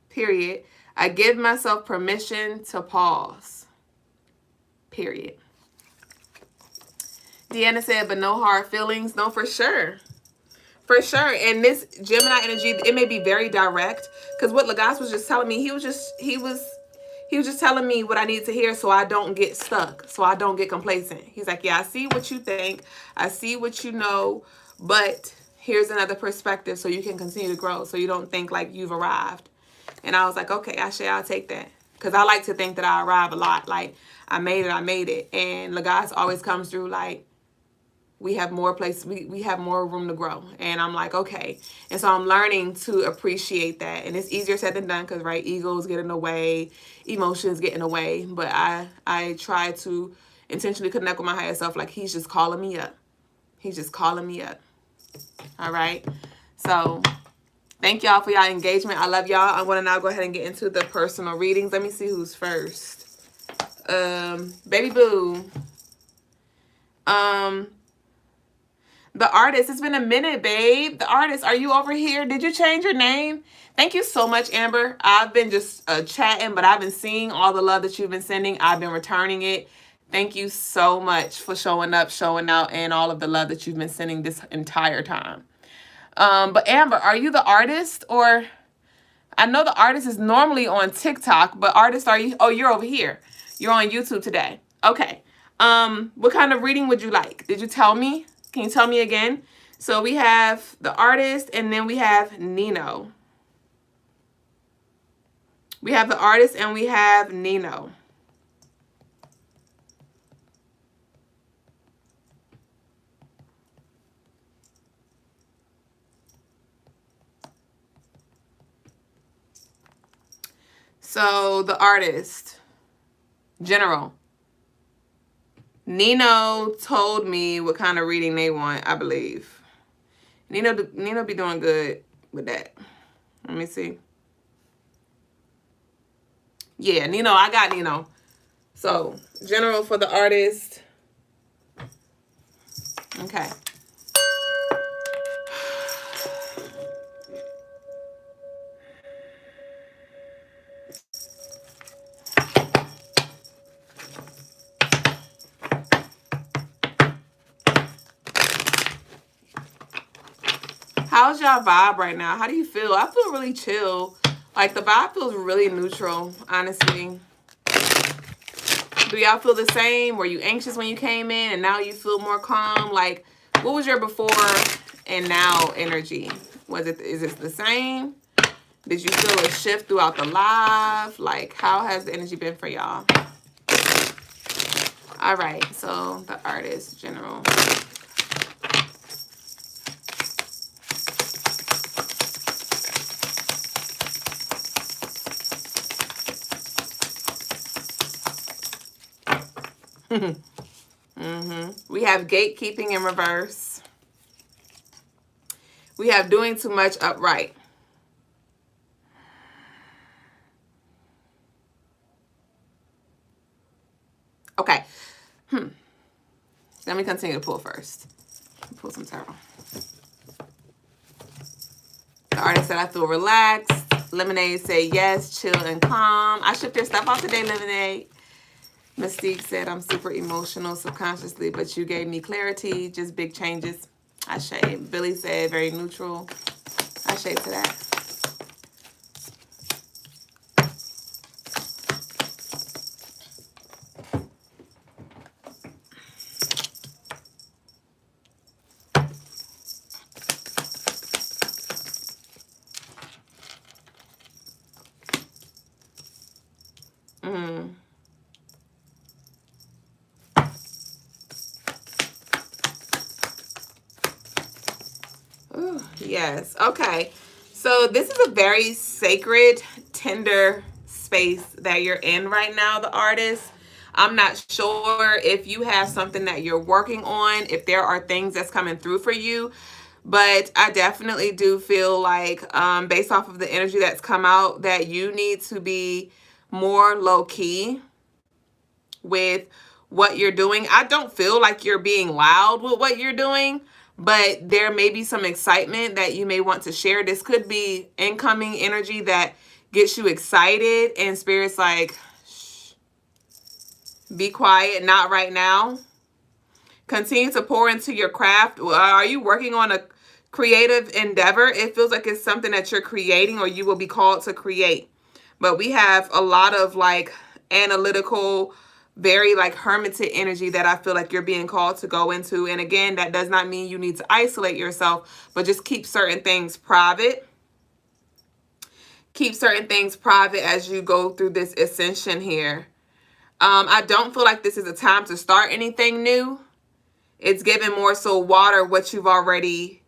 period. I give myself permission to pause, period. Deanna said, but no hard feelings. No, for sure. For sure. And this Gemini energy, it may be very direct. Because what Lagasse was just telling me, he was just telling me what I need to hear so I don't get stuck. So I don't get complacent. He's like, yeah, I see what you think. I see what you know. But here's another perspective so you can continue to grow. So you don't think like you've arrived. And I was like, okay, I'll take that. Because I like to think that I arrive a lot. Like, I made it. And Lagasse always comes through like, we have more place, we have more room to grow. And I'm like, okay. And so I'm learning to appreciate that. And it's easier said than done because, right, egos get in the way, emotions get in the way. But I try to intentionally connect with my higher self like he's just calling me up. He's just calling me up. All right. So thank y'all for y'all engagement. I love y'all. I'm going to now go ahead and get into the personal readings. Let me see who's first. Baby Boo. The artist, it's been a minute, babe. The artist, are you over here? Did you change your name? Thank you so much, Amber. I've been just chatting, but I've been seeing all the love that you've been sending. I've been returning it. Thank you so much for showing up, showing out, and all of the love that you've been sending this entire time. But Amber, are you the artist? Or I know the artist is normally on TikTok, but artist, are you? Oh, you're over here. You're on YouTube today. Okay. What kind of reading would you like? Did you tell me? Can you tell me again? So we have the artist and then we have Nino. We have the artist and we have Nino. So the artist, general. Nino told me what kind of reading they want, I believe. Nino be doing good with that. Let me see. Yeah, Nino, I got Nino. So, general for the artist. Okay. How's y'all vibe right now? How do you feel? I feel really chill. Like, the vibe feels really neutral, honestly. Do y'all feel the same? Were you anxious when you came in and now you feel more calm? Like, what was your before and now energy? Is it the same? Did you feel a shift throughout the live? Like, how has the energy been for y'all? All right, so the artist, general. We have gatekeeping in reverse. We have doing too much upright. Okay. Let me continue to pull first. Pull some tarot. The artist said, I feel relaxed. Lemonade said, yes, chill and calm. I shipped your stuff out today, Lemonade. Mystique said, I'm super emotional subconsciously, but you gave me clarity, just big changes. I shade. Billy said, very neutral. I shade to that. Yes. Okay. So this is a very sacred, tender space that you're in right now, the artist. I'm not sure if you have something that you're working on, if there are things that's coming through for you, but I definitely do feel like, based off of the energy that's come out, that you need to be more low key with what you're doing. I don't feel like you're being loud with what you're doing, but there may be some excitement that you may want to share. This could be incoming energy that gets you excited, and spirit's like, shh, be quiet, not right now. Continue to pour into your craft. Are you working on a creative endeavor? It feels like it's something that you're creating or you will be called to create. But we have a lot of like analytical, very like hermited energy that I feel like you're being called to go into. And again, that does not mean you need to isolate yourself, but just keep certain things private. Keep certain things private as you go through this ascension here. I don't feel like this is a time to start anything new. It's giving more so water what you've already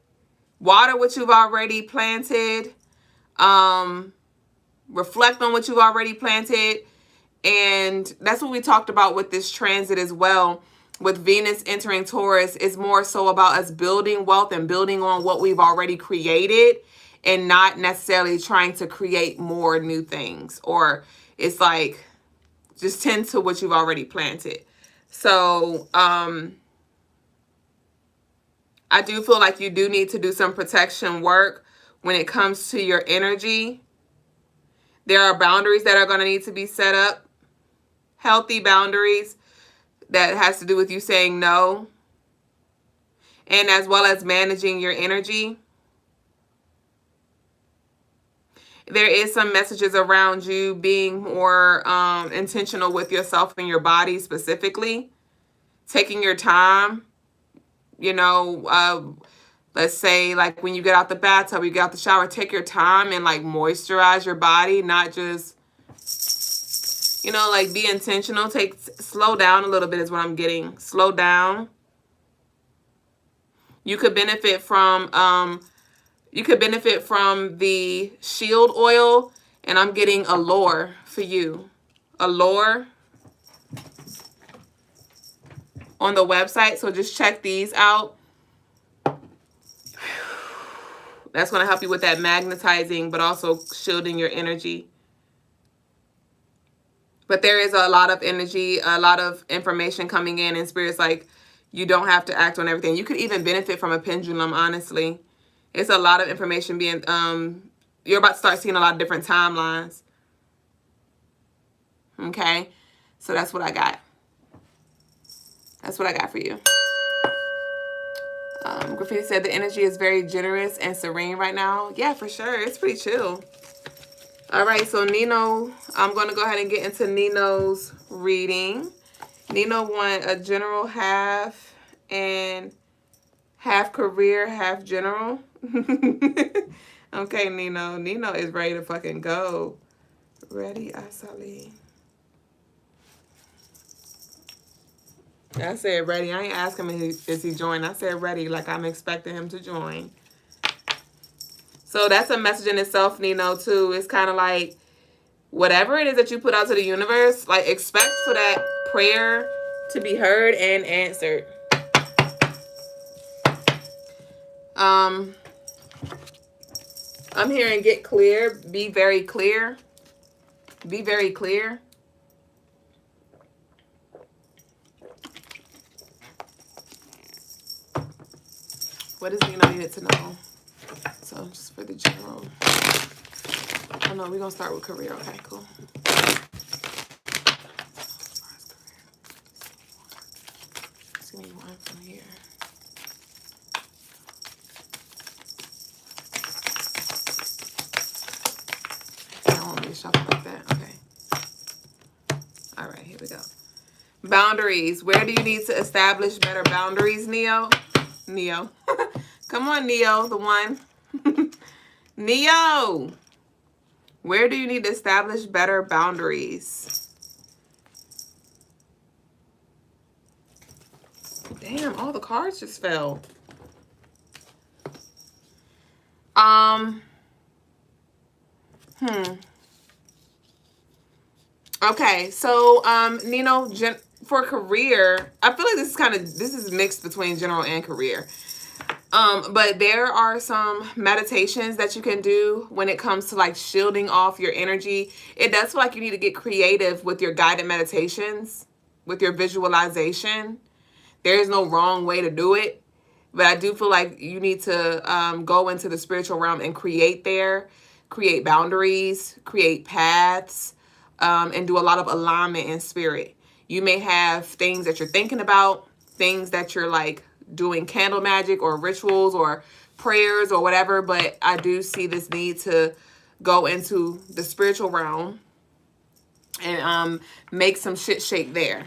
planted. Reflect on what you've already planted. And that's what we talked about with this transit as well. With Venus entering Taurus, is more so about us building wealth and building on what we've already created, and not necessarily trying to create more new things. Or it's like, just tend to what you've already planted. So, I do feel like you do need to do some protection work when it comes to your energy. There are boundaries that are going to need to be set up. Healthy boundaries that has to do with you saying no. And as well as managing your energy. There is some messages around you being more intentional with yourself and your body specifically. Taking your time. You know, let's say like when you get out the bathtub, you get out the shower, take your time and like moisturize your body, not just, you know, like be intentional. Slow down a little bit is what I'm getting. Slow down. You could benefit from the shield oil, and I'm getting allure for you. Allure on the website, so just check these out. That's going to help you with that magnetizing, but also shielding your energy. But there is a lot of energy, a lot of information coming in, and spirit's like, you don't have to act on everything. You could even benefit from a pendulum, honestly. It's a lot of information being, you're about to start seeing a lot of different timelines. Okay? So that's what I got. That's what I got for you. Graffiti said the energy is very generous and serene right now. Yeah, for sure. It's pretty chill. All right, so Nino, I'm going to go ahead and get into Nino's reading. Nino want a general half and half career, half general. Okay, Nino. Nino is ready to fucking go. Ready, Asali. I said ready. I ain't asking him is he joined. I said ready, like I'm expecting him to join. So that's a message in itself, Nino, too. It's kind of like whatever it is that you put out to the universe, like expect for that prayer to be heard and answered. I'm hearing get clear. Be very clear. Be very clear. What does Nino need to know? So just for the general. Oh no, we're gonna start with career. Okay, cool. Just give me one from here. I don't want me to shuffle like that. Okay. All right, here we go. Boundaries. Where do you need to establish better boundaries, Neo? Neo. Come on, Neo, the one. Neo. Where do you need to establish better boundaries? Damn, all the cards just fell. Okay, so Nino, for career, I feel like this is mixed between general and career. But there are some meditations that you can do when it comes to like shielding off your energy. It does feel like you need to get creative with your guided meditations, with your visualization. There is no wrong way to do it, but I do feel like you need to go into the spiritual realm and create boundaries, create paths, and do a lot of alignment in spirit. You may have things that you're thinking about, things that you're like doing candle magic or rituals or prayers or whatever, but I do see this need to go into the spiritual realm and make some shit shake there.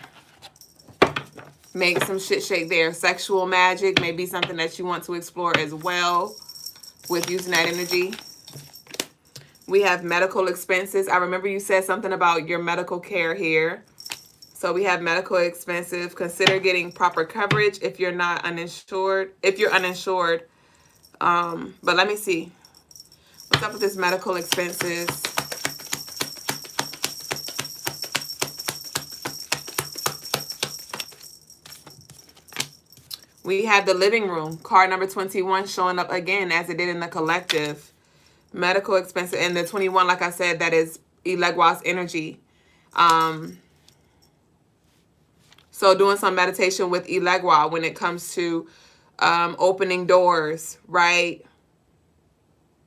Make some shit shake there. Sexual magic may be something that you want to explore as well with using that energy. We have medical expenses. I remember you said something about your medical care here. So we have medical expenses. Consider getting proper coverage if you're not uninsured. If you're uninsured. But let me see. What's up with this medical expenses? We have the living room, card number 21 showing up again as it did in the collective. Medical expenses. And the 21, like I said, that is Elegwa's energy. So doing some meditation with Elegwa when it comes to opening doors, right?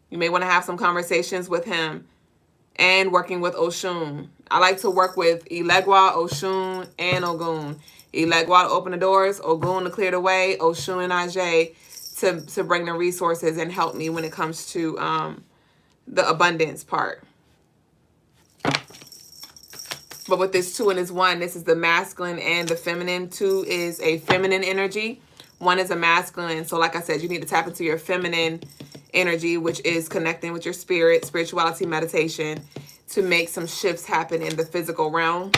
You may want to have some conversations with him and working with Oshun. I like to work with Elegwa, Oshun, and Ogun. Elegwa to open the doors, Ogun to clear the way, Oshun and Ajay to bring the resources and help me when it comes to the abundance part. But with this 2 and this 1, this is the masculine and the feminine. 2 is a feminine energy. 1 is a masculine. So like I said, you need to tap into your feminine energy, which is connecting with your spirit, spirituality, meditation, to make some shifts happen in the physical realm,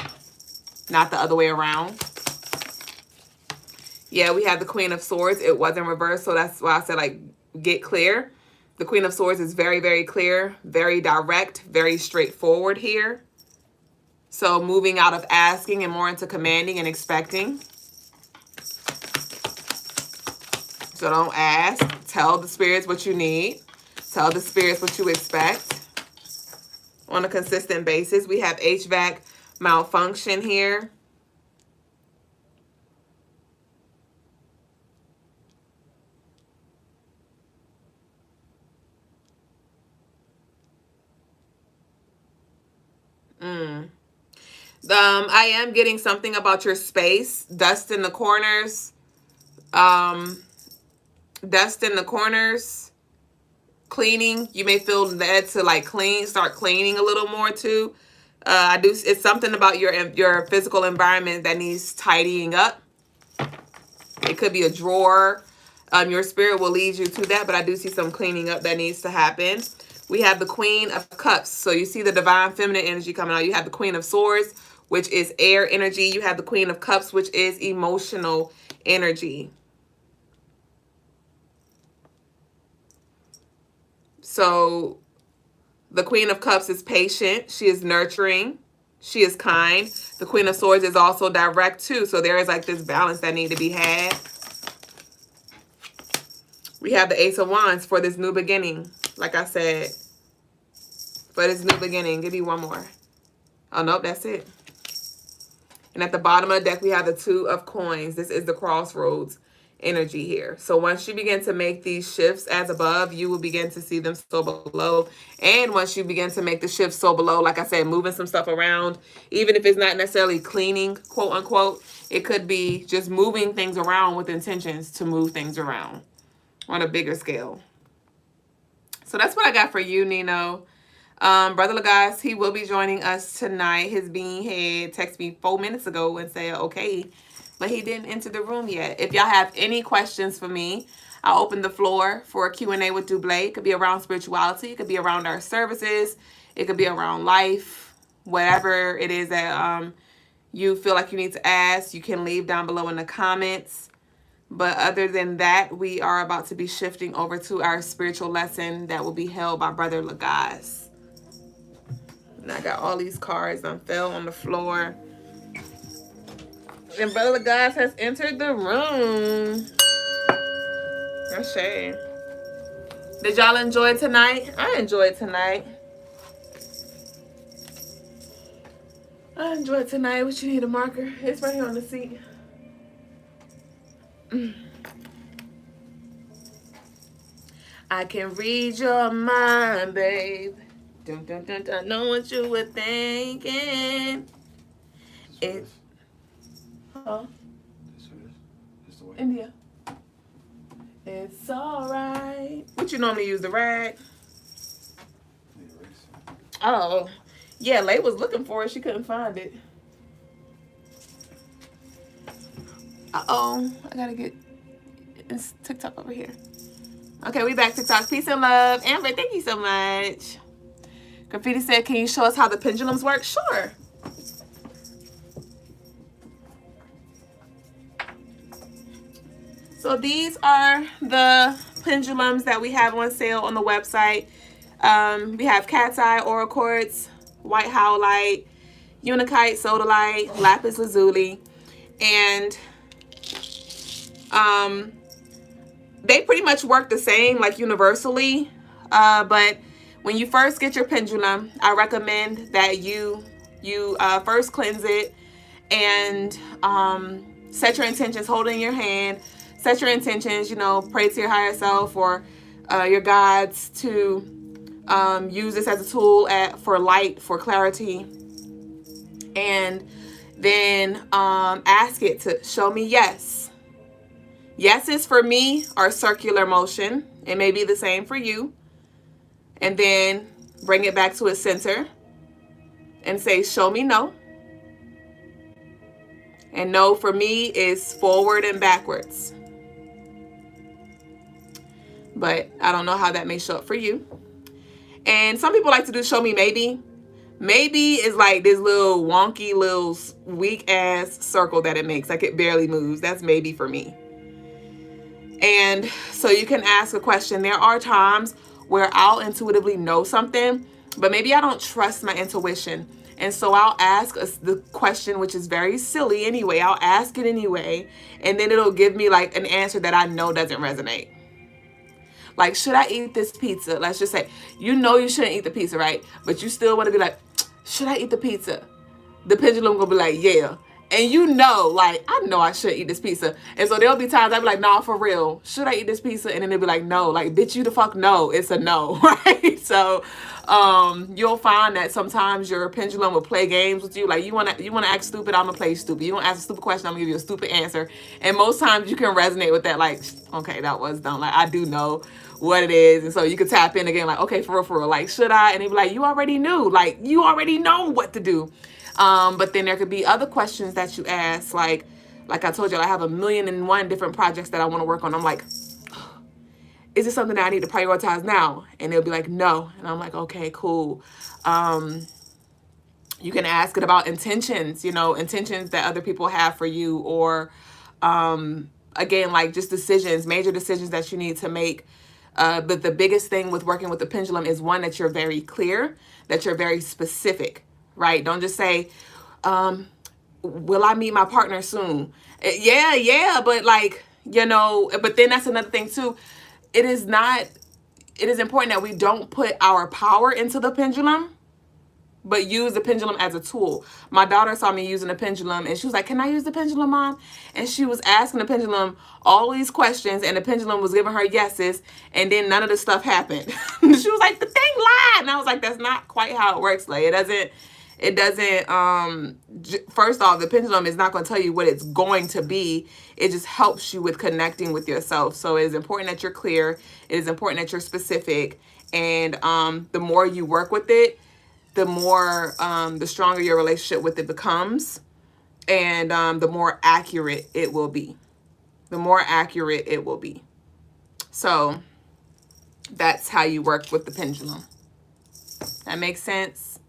not the other way around. Yeah, we have the Queen of Swords. It was in reverse, so that's why I said, like, get clear. The Queen of Swords is very, very clear, very direct, very straightforward here. So moving out of asking and more into commanding and expecting. So don't ask. Tell the spirits what you need. Tell the spirits what you expect on a consistent basis. We have HVAC malfunction here. I am getting something about your space. Dust in the corners. Dust in the corners. Cleaning. You may feel led to like start cleaning a little more too. It's something about your physical environment that needs tidying up. It could be a drawer. Your spirit will lead you to that, but I do see some cleaning up that needs to happen. We have the Queen of Cups. So you see the divine feminine energy coming out. You have the Queen of Swords, which is air energy. You have the Queen of Cups, which is emotional energy. So the Queen of Cups is patient. She is nurturing. She is kind. The Queen of Swords is also direct too. So there is like this balance that needs to be had. We have the Ace of Wands for this new beginning. Like I said, for this new beginning. Give me one more. Oh, nope, that's it. And at the bottom of the deck, we have the Two of Coins. This is the crossroads energy here. So once you begin to make these shifts as above, you will begin to see them so below. And once you begin to make the shifts so below, like I said, moving some stuff around, even if it's not necessarily cleaning, quote unquote, it could be just moving things around with intentions to move things around on a bigger scale. So that's what I got for you, Nino. Brother Lagasse, he will be joining us tonight. His being head texted me 4 minutes ago and said, okay, but he didn't enter the room yet. If y'all have any questions for me, I'll open the floor for a Q&A with Dublé. It could be around spirituality. It could be around our services. It could be around life. Whatever it is that you feel like you need to ask, you can leave down below in the comments. But other than that, we are about to be shifting over to our spiritual lesson that will be held by Brother Lagaz. And I got all these cards that fell on the floor. And Brother Lagaz has entered the room. That's shame. Did y'all enjoy tonight? I enjoyed tonight. I enjoyed tonight. What you need, a marker? It's right here on the seat. I can read your mind, babe. Dun, dun, dun, dun. Know what you were thinking. It. Oh. India. It's alright. What you normally use, the rag? Oh. Yeah, Lay was looking for it. She couldn't find it. Uh-oh. I gotta get it's TikTok over here. Okay, we back. TikTok. Peace and love. Amber, thank you so much. Graffiti said, can you show us how the pendulums work? Sure. So these are the pendulums that we have on sale on the website. We have Cat's Eye, Aura Quartz, White Howlite, Unikite, Sodalite, Lapis Lazuli, and they pretty much work the same, like universally. But when you first get your pendulum, I recommend that you first cleanse it and set your intentions, hold it in your hand. Set your intentions, you know, pray to your higher self or your guides to use this as a tool for light, for clarity. And then ask it to show me yes. Yeses for me are circular motion. It may be the same for you. And then bring it back to its center and say, show me no. And no for me is forward and backwards. But I don't know how that may show up for you. And some people like to do show me maybe. Maybe is like this little wonky, little weak ass circle that it makes. Like it barely moves. That's maybe for me. And so you can ask a question. There are times where I'll intuitively know something, but maybe I don't trust my intuition. And so I'll ask the question, which is very silly anyway. I'll ask it anyway. And then it'll give me like an answer that I know doesn't resonate. Like, should I eat this pizza? Let's just say, you know you shouldn't eat the pizza, right? But you still want to be like, should I eat the pizza? The pendulum gonna be like, yeah. And you know, like, I know I should eat this pizza. And so there'll be times I'll be like, nah, for real, should I eat this pizza? And then they'll be like, no. Like, bitch, you the fuck no. It's a no, right? So you'll find that sometimes your pendulum will play games with you. Like, you wanna act stupid, I'm gonna play stupid. You wanna ask a stupid question, I'm gonna give you a stupid answer. And most times you can resonate with that, like, okay, that was dumb. Like, I do know what it is. And so you can tap in again, like, okay, for real, like, should I? And they'd be like, you already knew. Like, you already know what to do. But then there could be other questions that you ask, like I told you, I have 1,000,001 different projects that I want to work on. I'm like, is this something that I need to prioritize now? And they'll be like, no. And I'm like, okay, cool. You can ask it about intentions, you know, intentions that other people have for you, or again, like just decisions, major decisions that you need to make. But the biggest thing with working with the pendulum is, one, that you're very clear, that you're very specific. Right? Don't just say, will I meet my partner soon? Yeah, but like, you know, but then that's another thing too. It is important that we don't put our power into the pendulum, but use the pendulum as a tool. My daughter saw me using the pendulum and she was like, can I use the pendulum, Mom? And she was asking the pendulum all these questions and the pendulum was giving her yeses, and then none of the stuff happened. She was like, the thing lied. And I was like, that's not quite how it works. Like, it doesn't, first off, the pendulum is not going to tell you what it's going to be. It just helps you with connecting with yourself. So it is important that you're clear. It is important that you're specific. And the more you work with it, the more, the stronger your relationship with it becomes. And the more accurate it will be. The more accurate it will be. So that's how you work with the pendulum. That makes sense?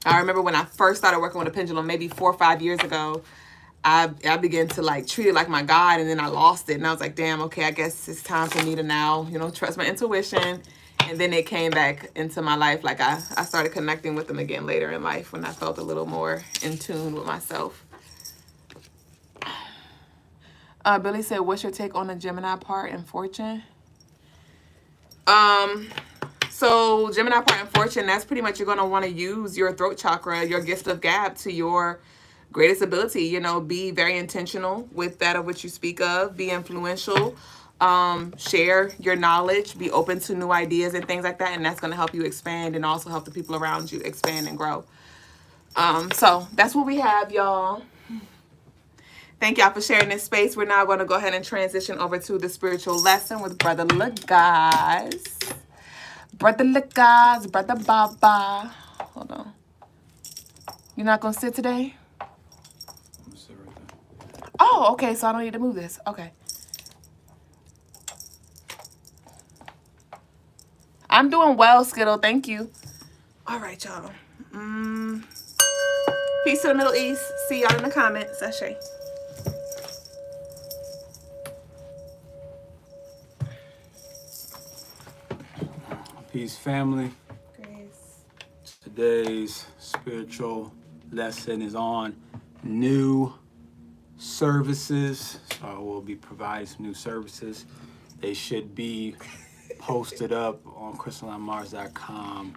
I remember when I first started working with a pendulum, maybe 4 or 5 years ago, I began to like treat it like my God, and then I lost it. And I was like, damn, okay, I guess it's time for me to now, trust my intuition. And then it came back into my life. Like I started connecting with them again later in life when I felt a little more in tune with myself. Billy said, what's your take on the Gemini part in fortune? So Gemini part in fortune, that's pretty much you're going to want to use your throat chakra, your gift of gab, to your greatest ability. Be very intentional with that of which you speak of. Be influential. Share your knowledge. Be open to new ideas and things like that. And that's going to help you expand and also help the people around you expand and grow. So that's what we have, y'all. Thank y'all for sharing this space. We're now going to go ahead and transition over to the spiritual lesson with Brother Lagaz. Brother Lagaz, Brother Baba. Hold on. You're not going to sit today? I'm going to sit right there. Oh, okay. So I don't need to move this. Okay. I'm doing well, Skittle. Thank you. All right, y'all. Peace to the Middle East. See y'all in the comments. Ashe. Peace, family. Grace. Today's spiritual lesson is on new services. So we'll be providing some new services. They should be posted up on CrystalineMars.com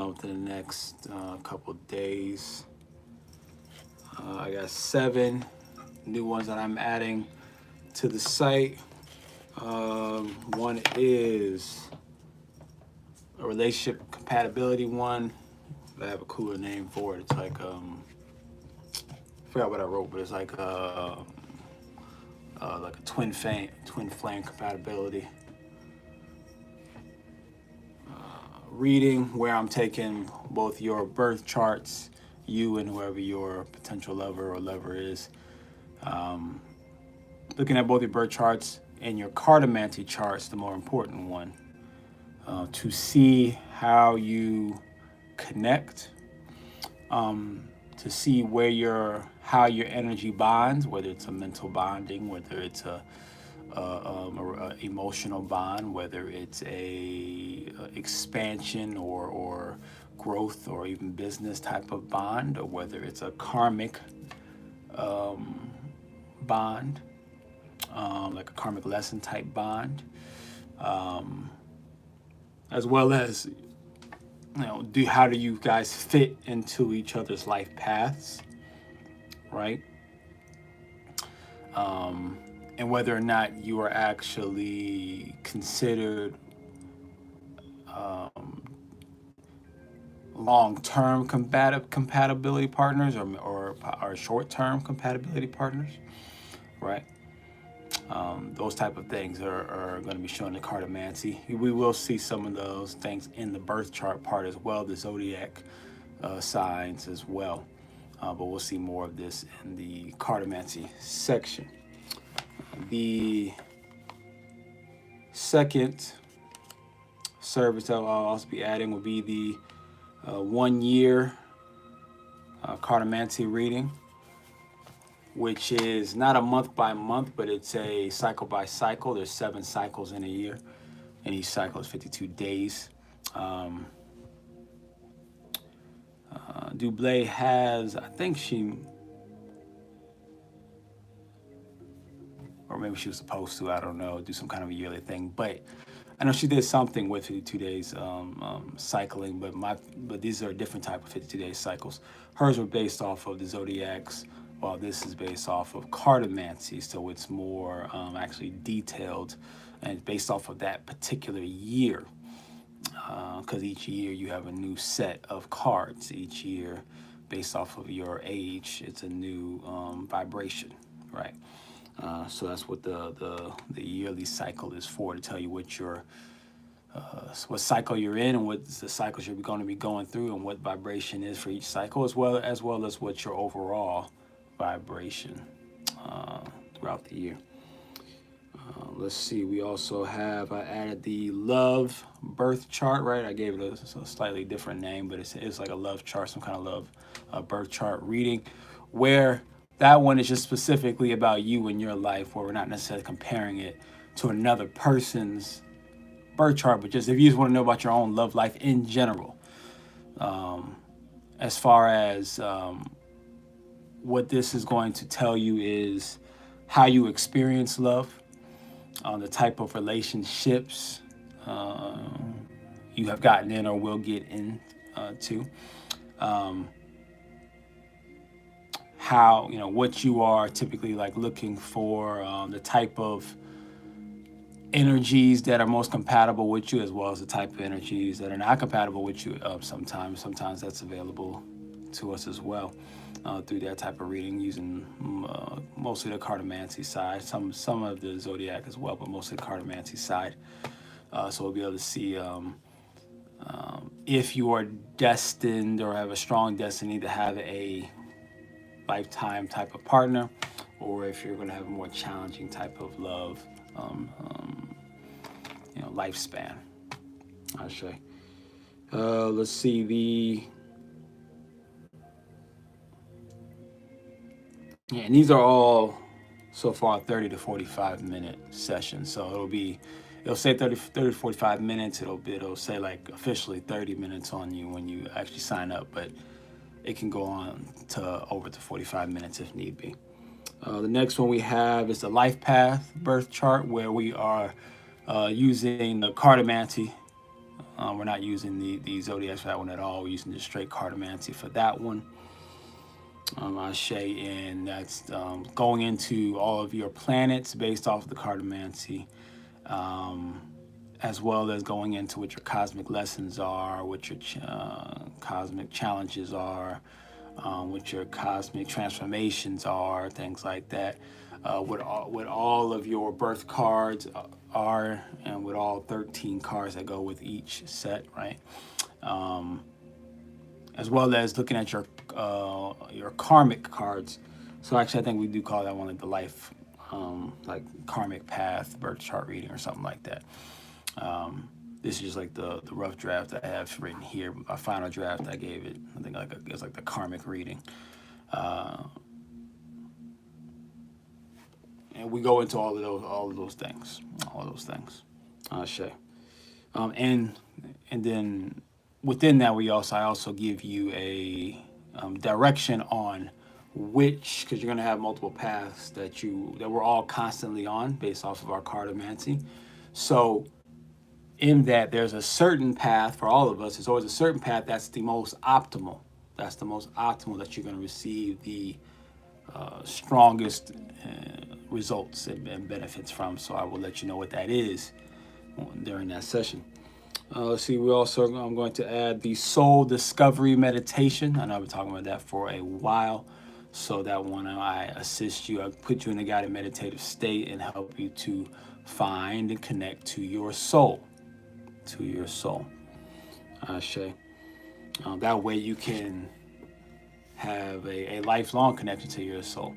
within the next couple days. I got 7 new ones that I'm adding to the site. One is a relationship compatibility one. I have a cooler name for it. It's like I forgot what I wrote, but it's like a twin flame compatibility reading, where I'm taking both your birth charts, you and whoever your potential lover or lover is, looking at both your birth charts and your cartomancy charts, the more important one, to see how you connect, to see how your energy bonds, whether it's a mental bonding, whether it's a emotional bond, whether it's a expansion or growth or even business type of bond, or whether it's a karmic bond, like a karmic lesson type bond, as well as how do you guys fit into each other's life paths, right? And whether or not you are actually considered long-term compatibility partners or short-term compatibility partners, right? Those type of things are going to be shown in cartomancy. We will see some of those things in the birth chart part as well, the zodiac signs as well. But we'll see more of this in the cartomancy section. The second service that I'll also be adding will be the 1 year cartomancy reading, which is not a month by month, but it's a cycle by cycle. There's 7 cycles in a year, and each cycle is 52 days. Dublé has, I think or maybe she was supposed to, I don't know, do some kind of a yearly thing. But I know she did something with 52 days cycling, but these are a different type of 52 day cycles. Hers were based off of the zodiacs, while this is based off of cartomancy, so it's more actually detailed and based off of that particular year. Because each year you have a new set of cards. Each year, based off of your age, it's a new vibration, right? So that's what the yearly cycle is for, to tell you what cycle you're in and what the cycles you're going to be going through and what vibration is for each cycle, as well as what your overall vibration throughout the year. Let's see. We also have, I added the love birth chart, right? I gave it a slightly different name, but it's like a love chart, some kind of love birth chart reading, where that one is just specifically about you and your life, where we're not necessarily comparing it to another person's birth chart, but just if you just want to know about your own love life in general. As far as what this is going to tell you is how you experience love, the type of relationships you have gotten in or will get into, how, what you are typically like looking for, the type of energies that are most compatible with you, as well as the type of energies that are not compatible with you. Sometimes that's available to us as well through that type of reading, using mostly the cartomancy side, some of the zodiac as well, but mostly the cartomancy side. So we'll be able to see if you are destined or have a strong destiny to have a lifetime type of partner, or if you're going to have a more challenging type of love lifespan. I'll show you. Let's see and these are all so far 30 to 45 minute sessions. So it'll say 30 to 45 minutes. It'll say like officially 30 minutes on you when you actually sign up, but it can go on to over to 45 minutes if need be. The next one we have is the life path birth chart, where we are using the cartomancy. We're not using the zodiac for that one at all. We're using the straight cartomancy for that one. Ashe, and that's going into all of your planets based off of the cartomancy, as well as going into what your cosmic lessons are, what your cosmic challenges are, what your cosmic transformations are, things like that. What all of your birth cards are, and with all 13 cards that go with each set, right? As well as looking at your karmic cards. So actually, I think we do call that one like the life, like karmic path birth chart reading or something like that. This is just like the rough draft I have written here. My final draft I gave it, I think it's like the karmic reading. And we go into all of those things. Shay. And then within that, I also give you a direction on which, because you're going to have multiple paths that we're all constantly on based off of our cartomancy. So in that, there's a certain path for all of us. There's always a certain path that's the most optimal. That's the most optimal that you're going to receive the strongest results and benefits from. So I will let you know what that is during that session. Let's see, I'm going to add the soul discovery meditation. I know I've been talking about that for a while. So that one, I assist you, I put you in a guided meditative state and help you to find and connect to your soul. Ashe. That way you can have a lifelong connection to your soul.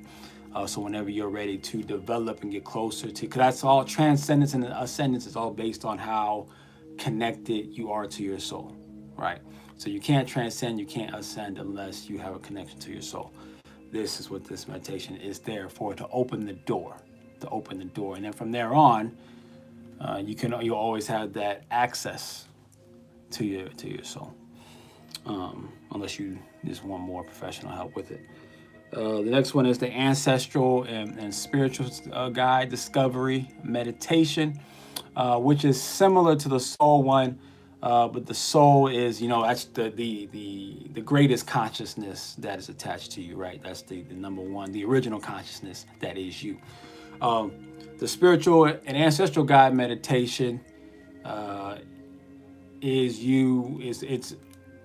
So whenever you're ready to develop and get closer to, because that's all transcendence and ascendance is all based on how connected you are to your soul, right? So you can't transcend, you can't ascend unless you have a connection to your soul. This is what this meditation is there for, to open the door, and then from there on, you'll always have that access to your soul, unless you just want more professional help with it. The next one is the ancestral and spiritual guide discovery meditation, which is similar to the soul one, but the soul is, that's the greatest consciousness that is attached to you, right? That's the number one, the original consciousness that is you. The spiritual and ancestral guide meditation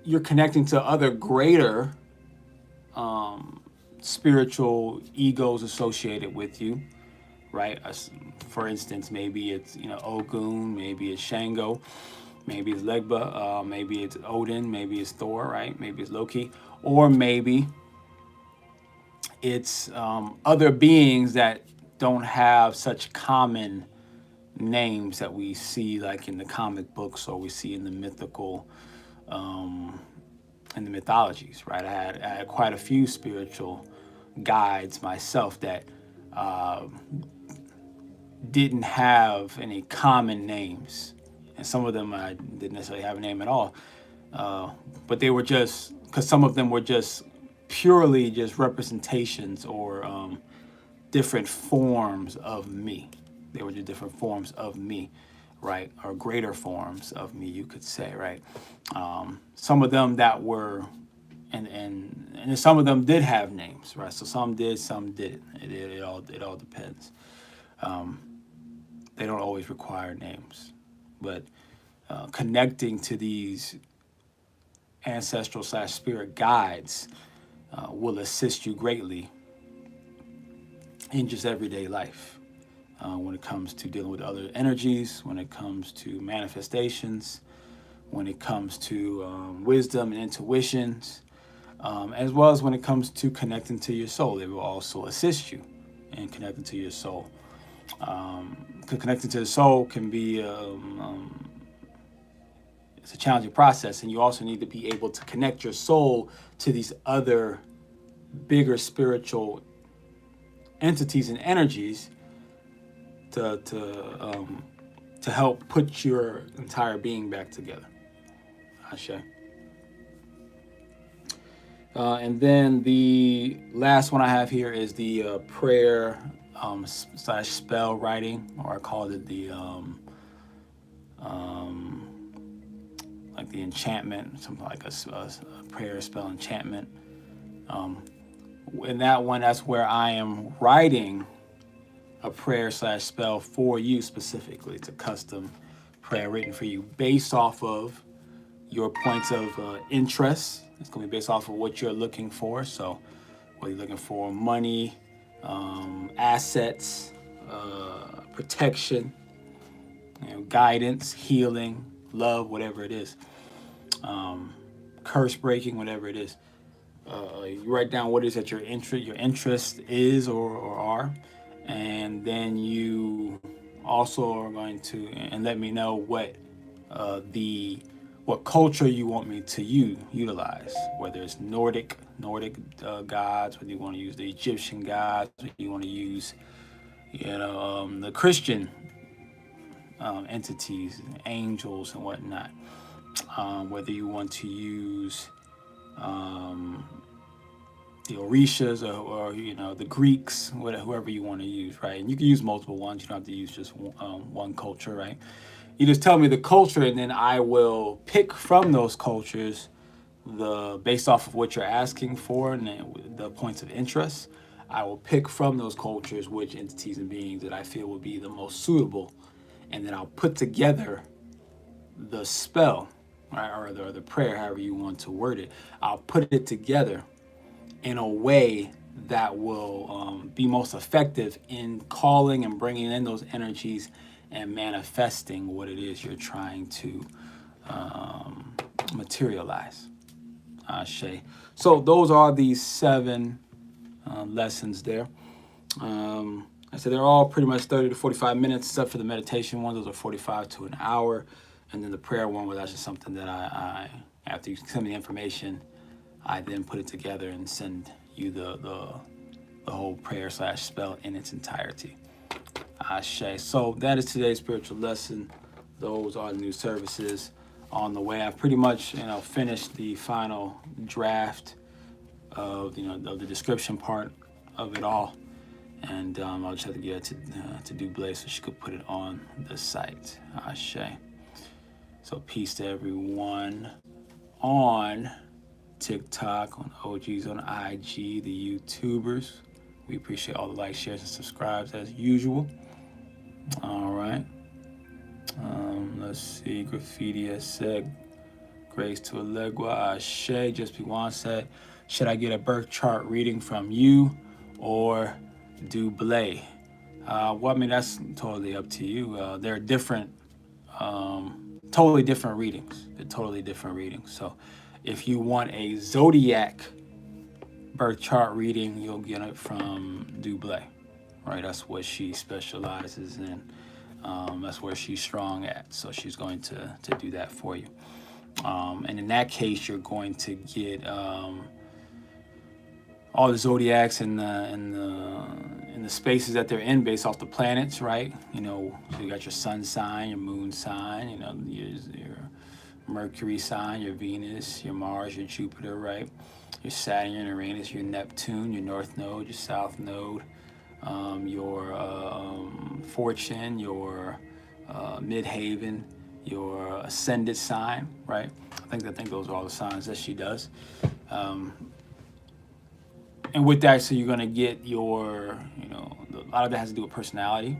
you're connecting to other greater spiritual egos associated with you, right? For instance, maybe it's Ogun, maybe it's Shango, maybe it's Legba, maybe it's Odin, maybe it's Thor, right? Maybe it's Loki, or maybe it's other beings that don't have such common names that we see like in the comic books or we see in the in the mythologies, right? I had quite a few spiritual guides myself that didn't have any common names, and some of them I didn't necessarily have a name at all, but they were just, because some of them were just purely just representations or different forms of me. They were just different forms of me, right? Or greater forms of me, you could say, right? Some of them that were, and some of them did have names, right? So some did, some didn't. It all depends. They don't always require names, but connecting to these ancestral / spirit guides will assist you greatly in just everyday life. When it comes to dealing with other energies, when it comes to manifestations, when it comes to wisdom and intuitions, as well as when it comes to connecting to your soul. They will also assist you in connecting to your soul. Connecting to the soul can be it's a challenging process, and you also need to be able to connect your soul to these other bigger spiritual entities and energies to help put your entire being back together. Ashe. And then the last one I have here is the prayer / spell writing, or I called it the like the enchantment, something like a prayer spell enchantment. In that one, that's where I am writing a prayer / spell for you specifically. It's a custom prayer written for you based off of your points of interest. It's going to be based off of what you're looking for. So whether you're looking for money, assets, protection, guidance, healing, love, whatever it is, curse breaking, whatever it is. You write down what it is that your interest is or are, and then you also are going to and let me know what culture you want me to utilize, whether it's Nordic gods, whether you want to use the Egyptian gods, whether you want to use the Christian entities, angels and whatnot, whether you want to use the Orishas or the Greeks, whoever you want to use, right? And you can use multiple ones. You don't have to use just one culture, right? You just tell me the culture, and then I will pick from those cultures based off of what you're asking for and the points of interest. I will pick from those cultures which entities and beings that I feel will be the most suitable, and then I'll put together the spell, right, or the prayer, however you want to word it. I'll put it together in a way that will be most effective in calling and bringing in those energies and manifesting what it is you're trying to materialize. Ashe. So those are the 7 lessons there. I said they're all pretty much 30 to 45 minutes, except for the meditation one. Those are 45 to an hour. And then the prayer one was actually something that I after you send me the information, I then put it together and send you the whole prayer / spell in its entirety. Ashe. So that is today's spiritual lesson. Those are the new services on the way. I've pretty much finished the final draft of of the description part of it all, and I'll just have to get it to Dublé so she could put it on the site. Ashe. So peace to everyone on TikTok, on OGs, on IG, the YouTubers. We appreciate all the likes, shares, and subscribes as usual. All right. Let's see. Graffiti has said, Grace to Alegua. Ashe. Just be one said, should I get a birth chart reading from you or Dublé? Well, I mean, that's totally up to you. They're different, totally different readings. They're totally different readings. So if you want a zodiac birth chart reading, you'll get it from Dublé, right? That's what she specializes in. That's where she's strong at. So she's going to do that for you. And in that case, you're going to get all the zodiacs and the spaces that they're in based off the planets, right? You know, so you got your sun sign, your moon sign, you know, your Mercury sign, your Venus, your Mars, your Jupiter, right? Your Saturn, your Uranus, your Neptune, your North Node, your South Node, your Fortune, your Midhaven, your Ascendant sign, right? I think those are all the signs that she does. And with that, so you're going to get your, you know, a lot of that has to do with personality,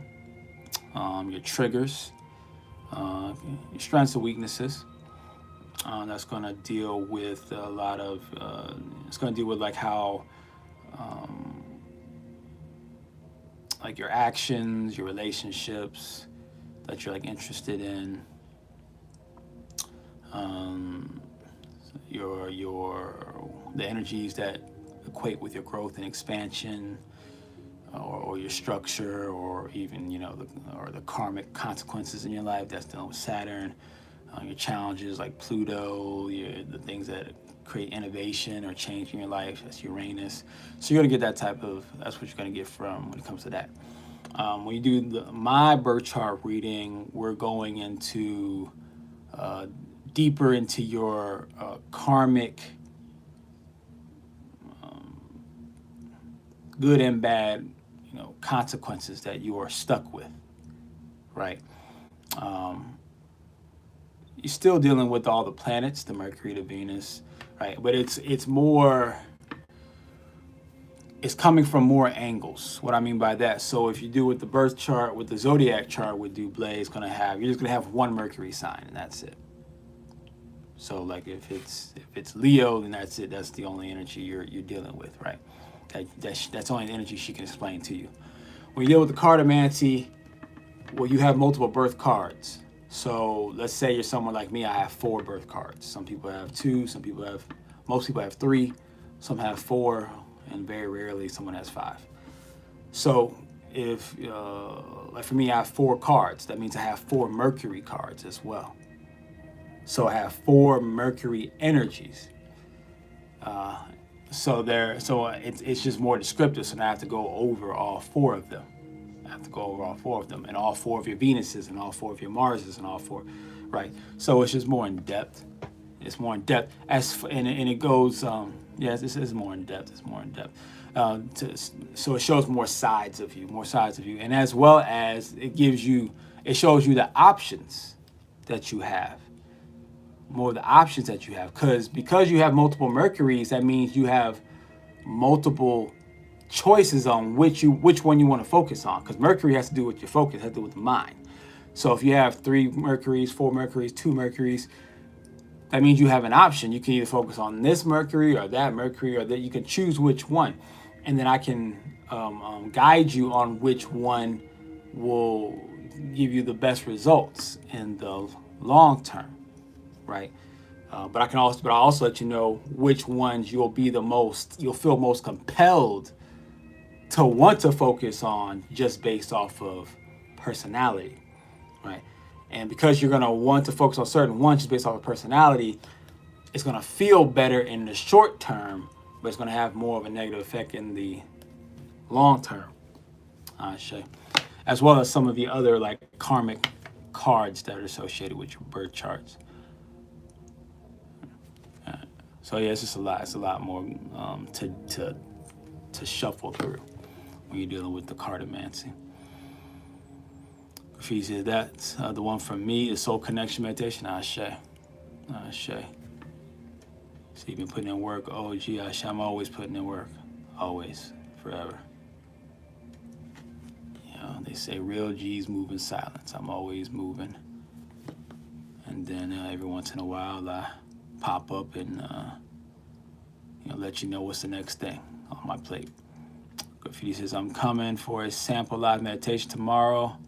your triggers, your strengths and weaknesses. That's going to deal with a lot of, it's going to deal with like how, like your actions, your relationships that you're like interested in, the energies that equate with your growth and expansion, or your structure, or even, you know, the karmic consequences in your life that's dealing with Saturn, your challenges like Pluto, the things that create innovation or change in your life, that's Uranus. So you're gonna get that's what you're gonna get from when it comes to that. When you do my birth chart reading, we're going into deeper into your karmic, good and bad, you know, consequences that you are stuck with, right? You're still dealing with all the planets, the Mercury, the Venus, right? But it's more, it's coming from more angles. What I mean by that, so if you do with the birth chart, with the zodiac chart with Dublé, you're just gonna have one Mercury sign, and that's it. So like if it's Leo, then that's it. That's the only energy you're dealing with, right? That's only the energy she can explain to you. When you deal with the cartomancy, well, you have multiple birth cards. So let's say you're someone like me, I have 4 birth cards. Some people have 2, most people have 3, some have 4, and very rarely someone has 5. So if, like for me, I have 4 cards. That means I have 4 Mercury cards as well. So I have 4 Mercury energies. So it's just more descriptive. So now I have to go over all 4 of them. And all 4 of your Venuses and all 4 of your Marses and all 4, right? So it's just more in depth. It's more in depth and it goes. Yes, this is more in depth. It's more in depth. So it shows more sides of you, and as well as it shows you the options that you have. More of the options that you have, because you have multiple Mercuries, that means you have multiple choices on which one you want to focus on, because Mercury has to do with your focus, has to do with the mind. So if you have 3 Mercuries, 4 Mercuries, 2 Mercuries, that means you have an option. You can either focus on this Mercury or that you can choose which one, and then I can guide you on which one will give you the best results in the long term. Right, but I also let you know which ones you'll feel most compelled to want to focus on just based off of personality, right? And because you're gonna want to focus on certain ones just based off of personality, it's gonna feel better in the short term, but it's gonna have more of a negative effect in the long term. As well as some of the other like karmic cards that are associated with your birth charts. So yeah, it's just a lot. It's a lot more to shuffle through when you're dealing with the cartomancy. Graffiti said that's the one from me is Soul Connection Meditation. Ashe. So you've been putting in work. Oh, gee, Ashe. I'm always putting in work. Always, forever. You know, they say real G's move in silence. I'm always moving. And then every once in a while, I pop up and let you know what's the next thing on my plate. Graffiti says, I'm coming for a sample live meditation tomorrow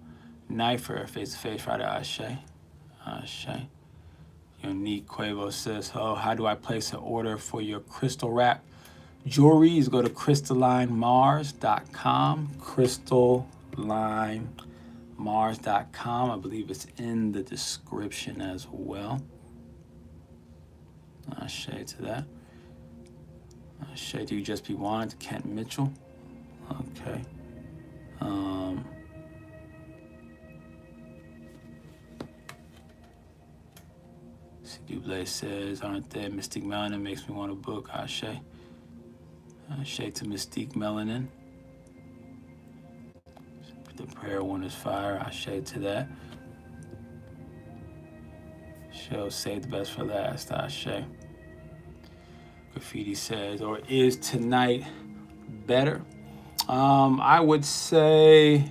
night for face-to-face Friday. Ashe. Unique Quavo says, how do I place an order for your crystal wrap jewelry? Go to crystalinemars.com. Crystalline Mars.com. I believe it's in the description as well. Ashe to that. Ashe to You Just Be Wanted, Kent Mitchell. Okay. Dublé says, aren't they? Mystique Melanin makes me want a book. Ashe. Ashe to Mystique Melanin. The prayer one is fire. Ashe to that. She'll save the best for last. Ashe. Graffiti says, or is tonight better? I would say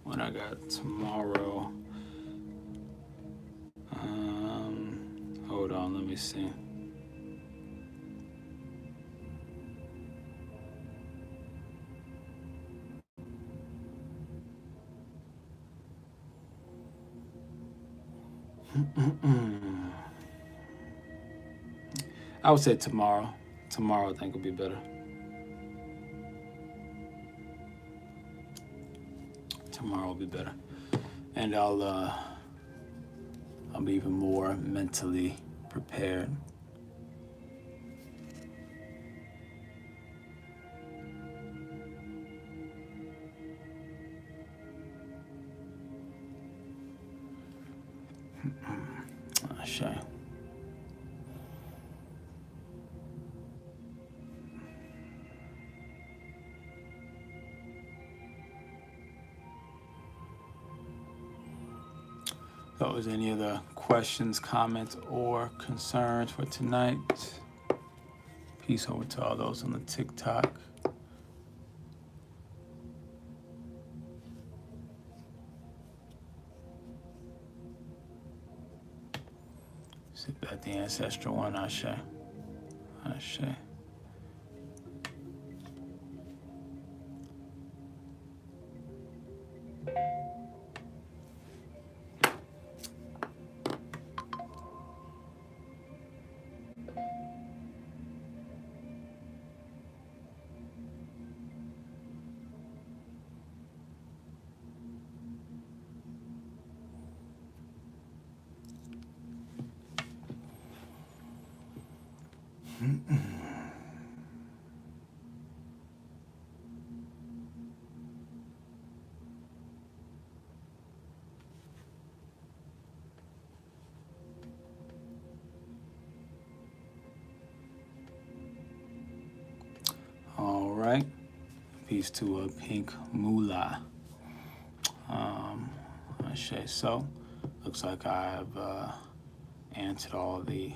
when I got tomorrow. Hold on, let me see. I would say tomorrow. Tomorrow I think will be better. Tomorrow will be better. And I'll be even more mentally prepared. Ashe. So, is any other questions, comments, or concerns for tonight? Peace over to all those on the TikTok. Sit back the ancestral one, Ashe. Ashe. All right. Peace to a pink moolah. Ashe. So, looks like I've answered all the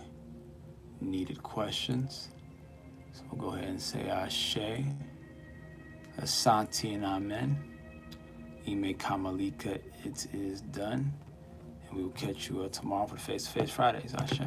needed questions. So we'll go ahead and say Ashe, Asante, and Amen. Ime Kamalika, it is done. And we will catch you tomorrow for the Face to Face Fridays. Ashe.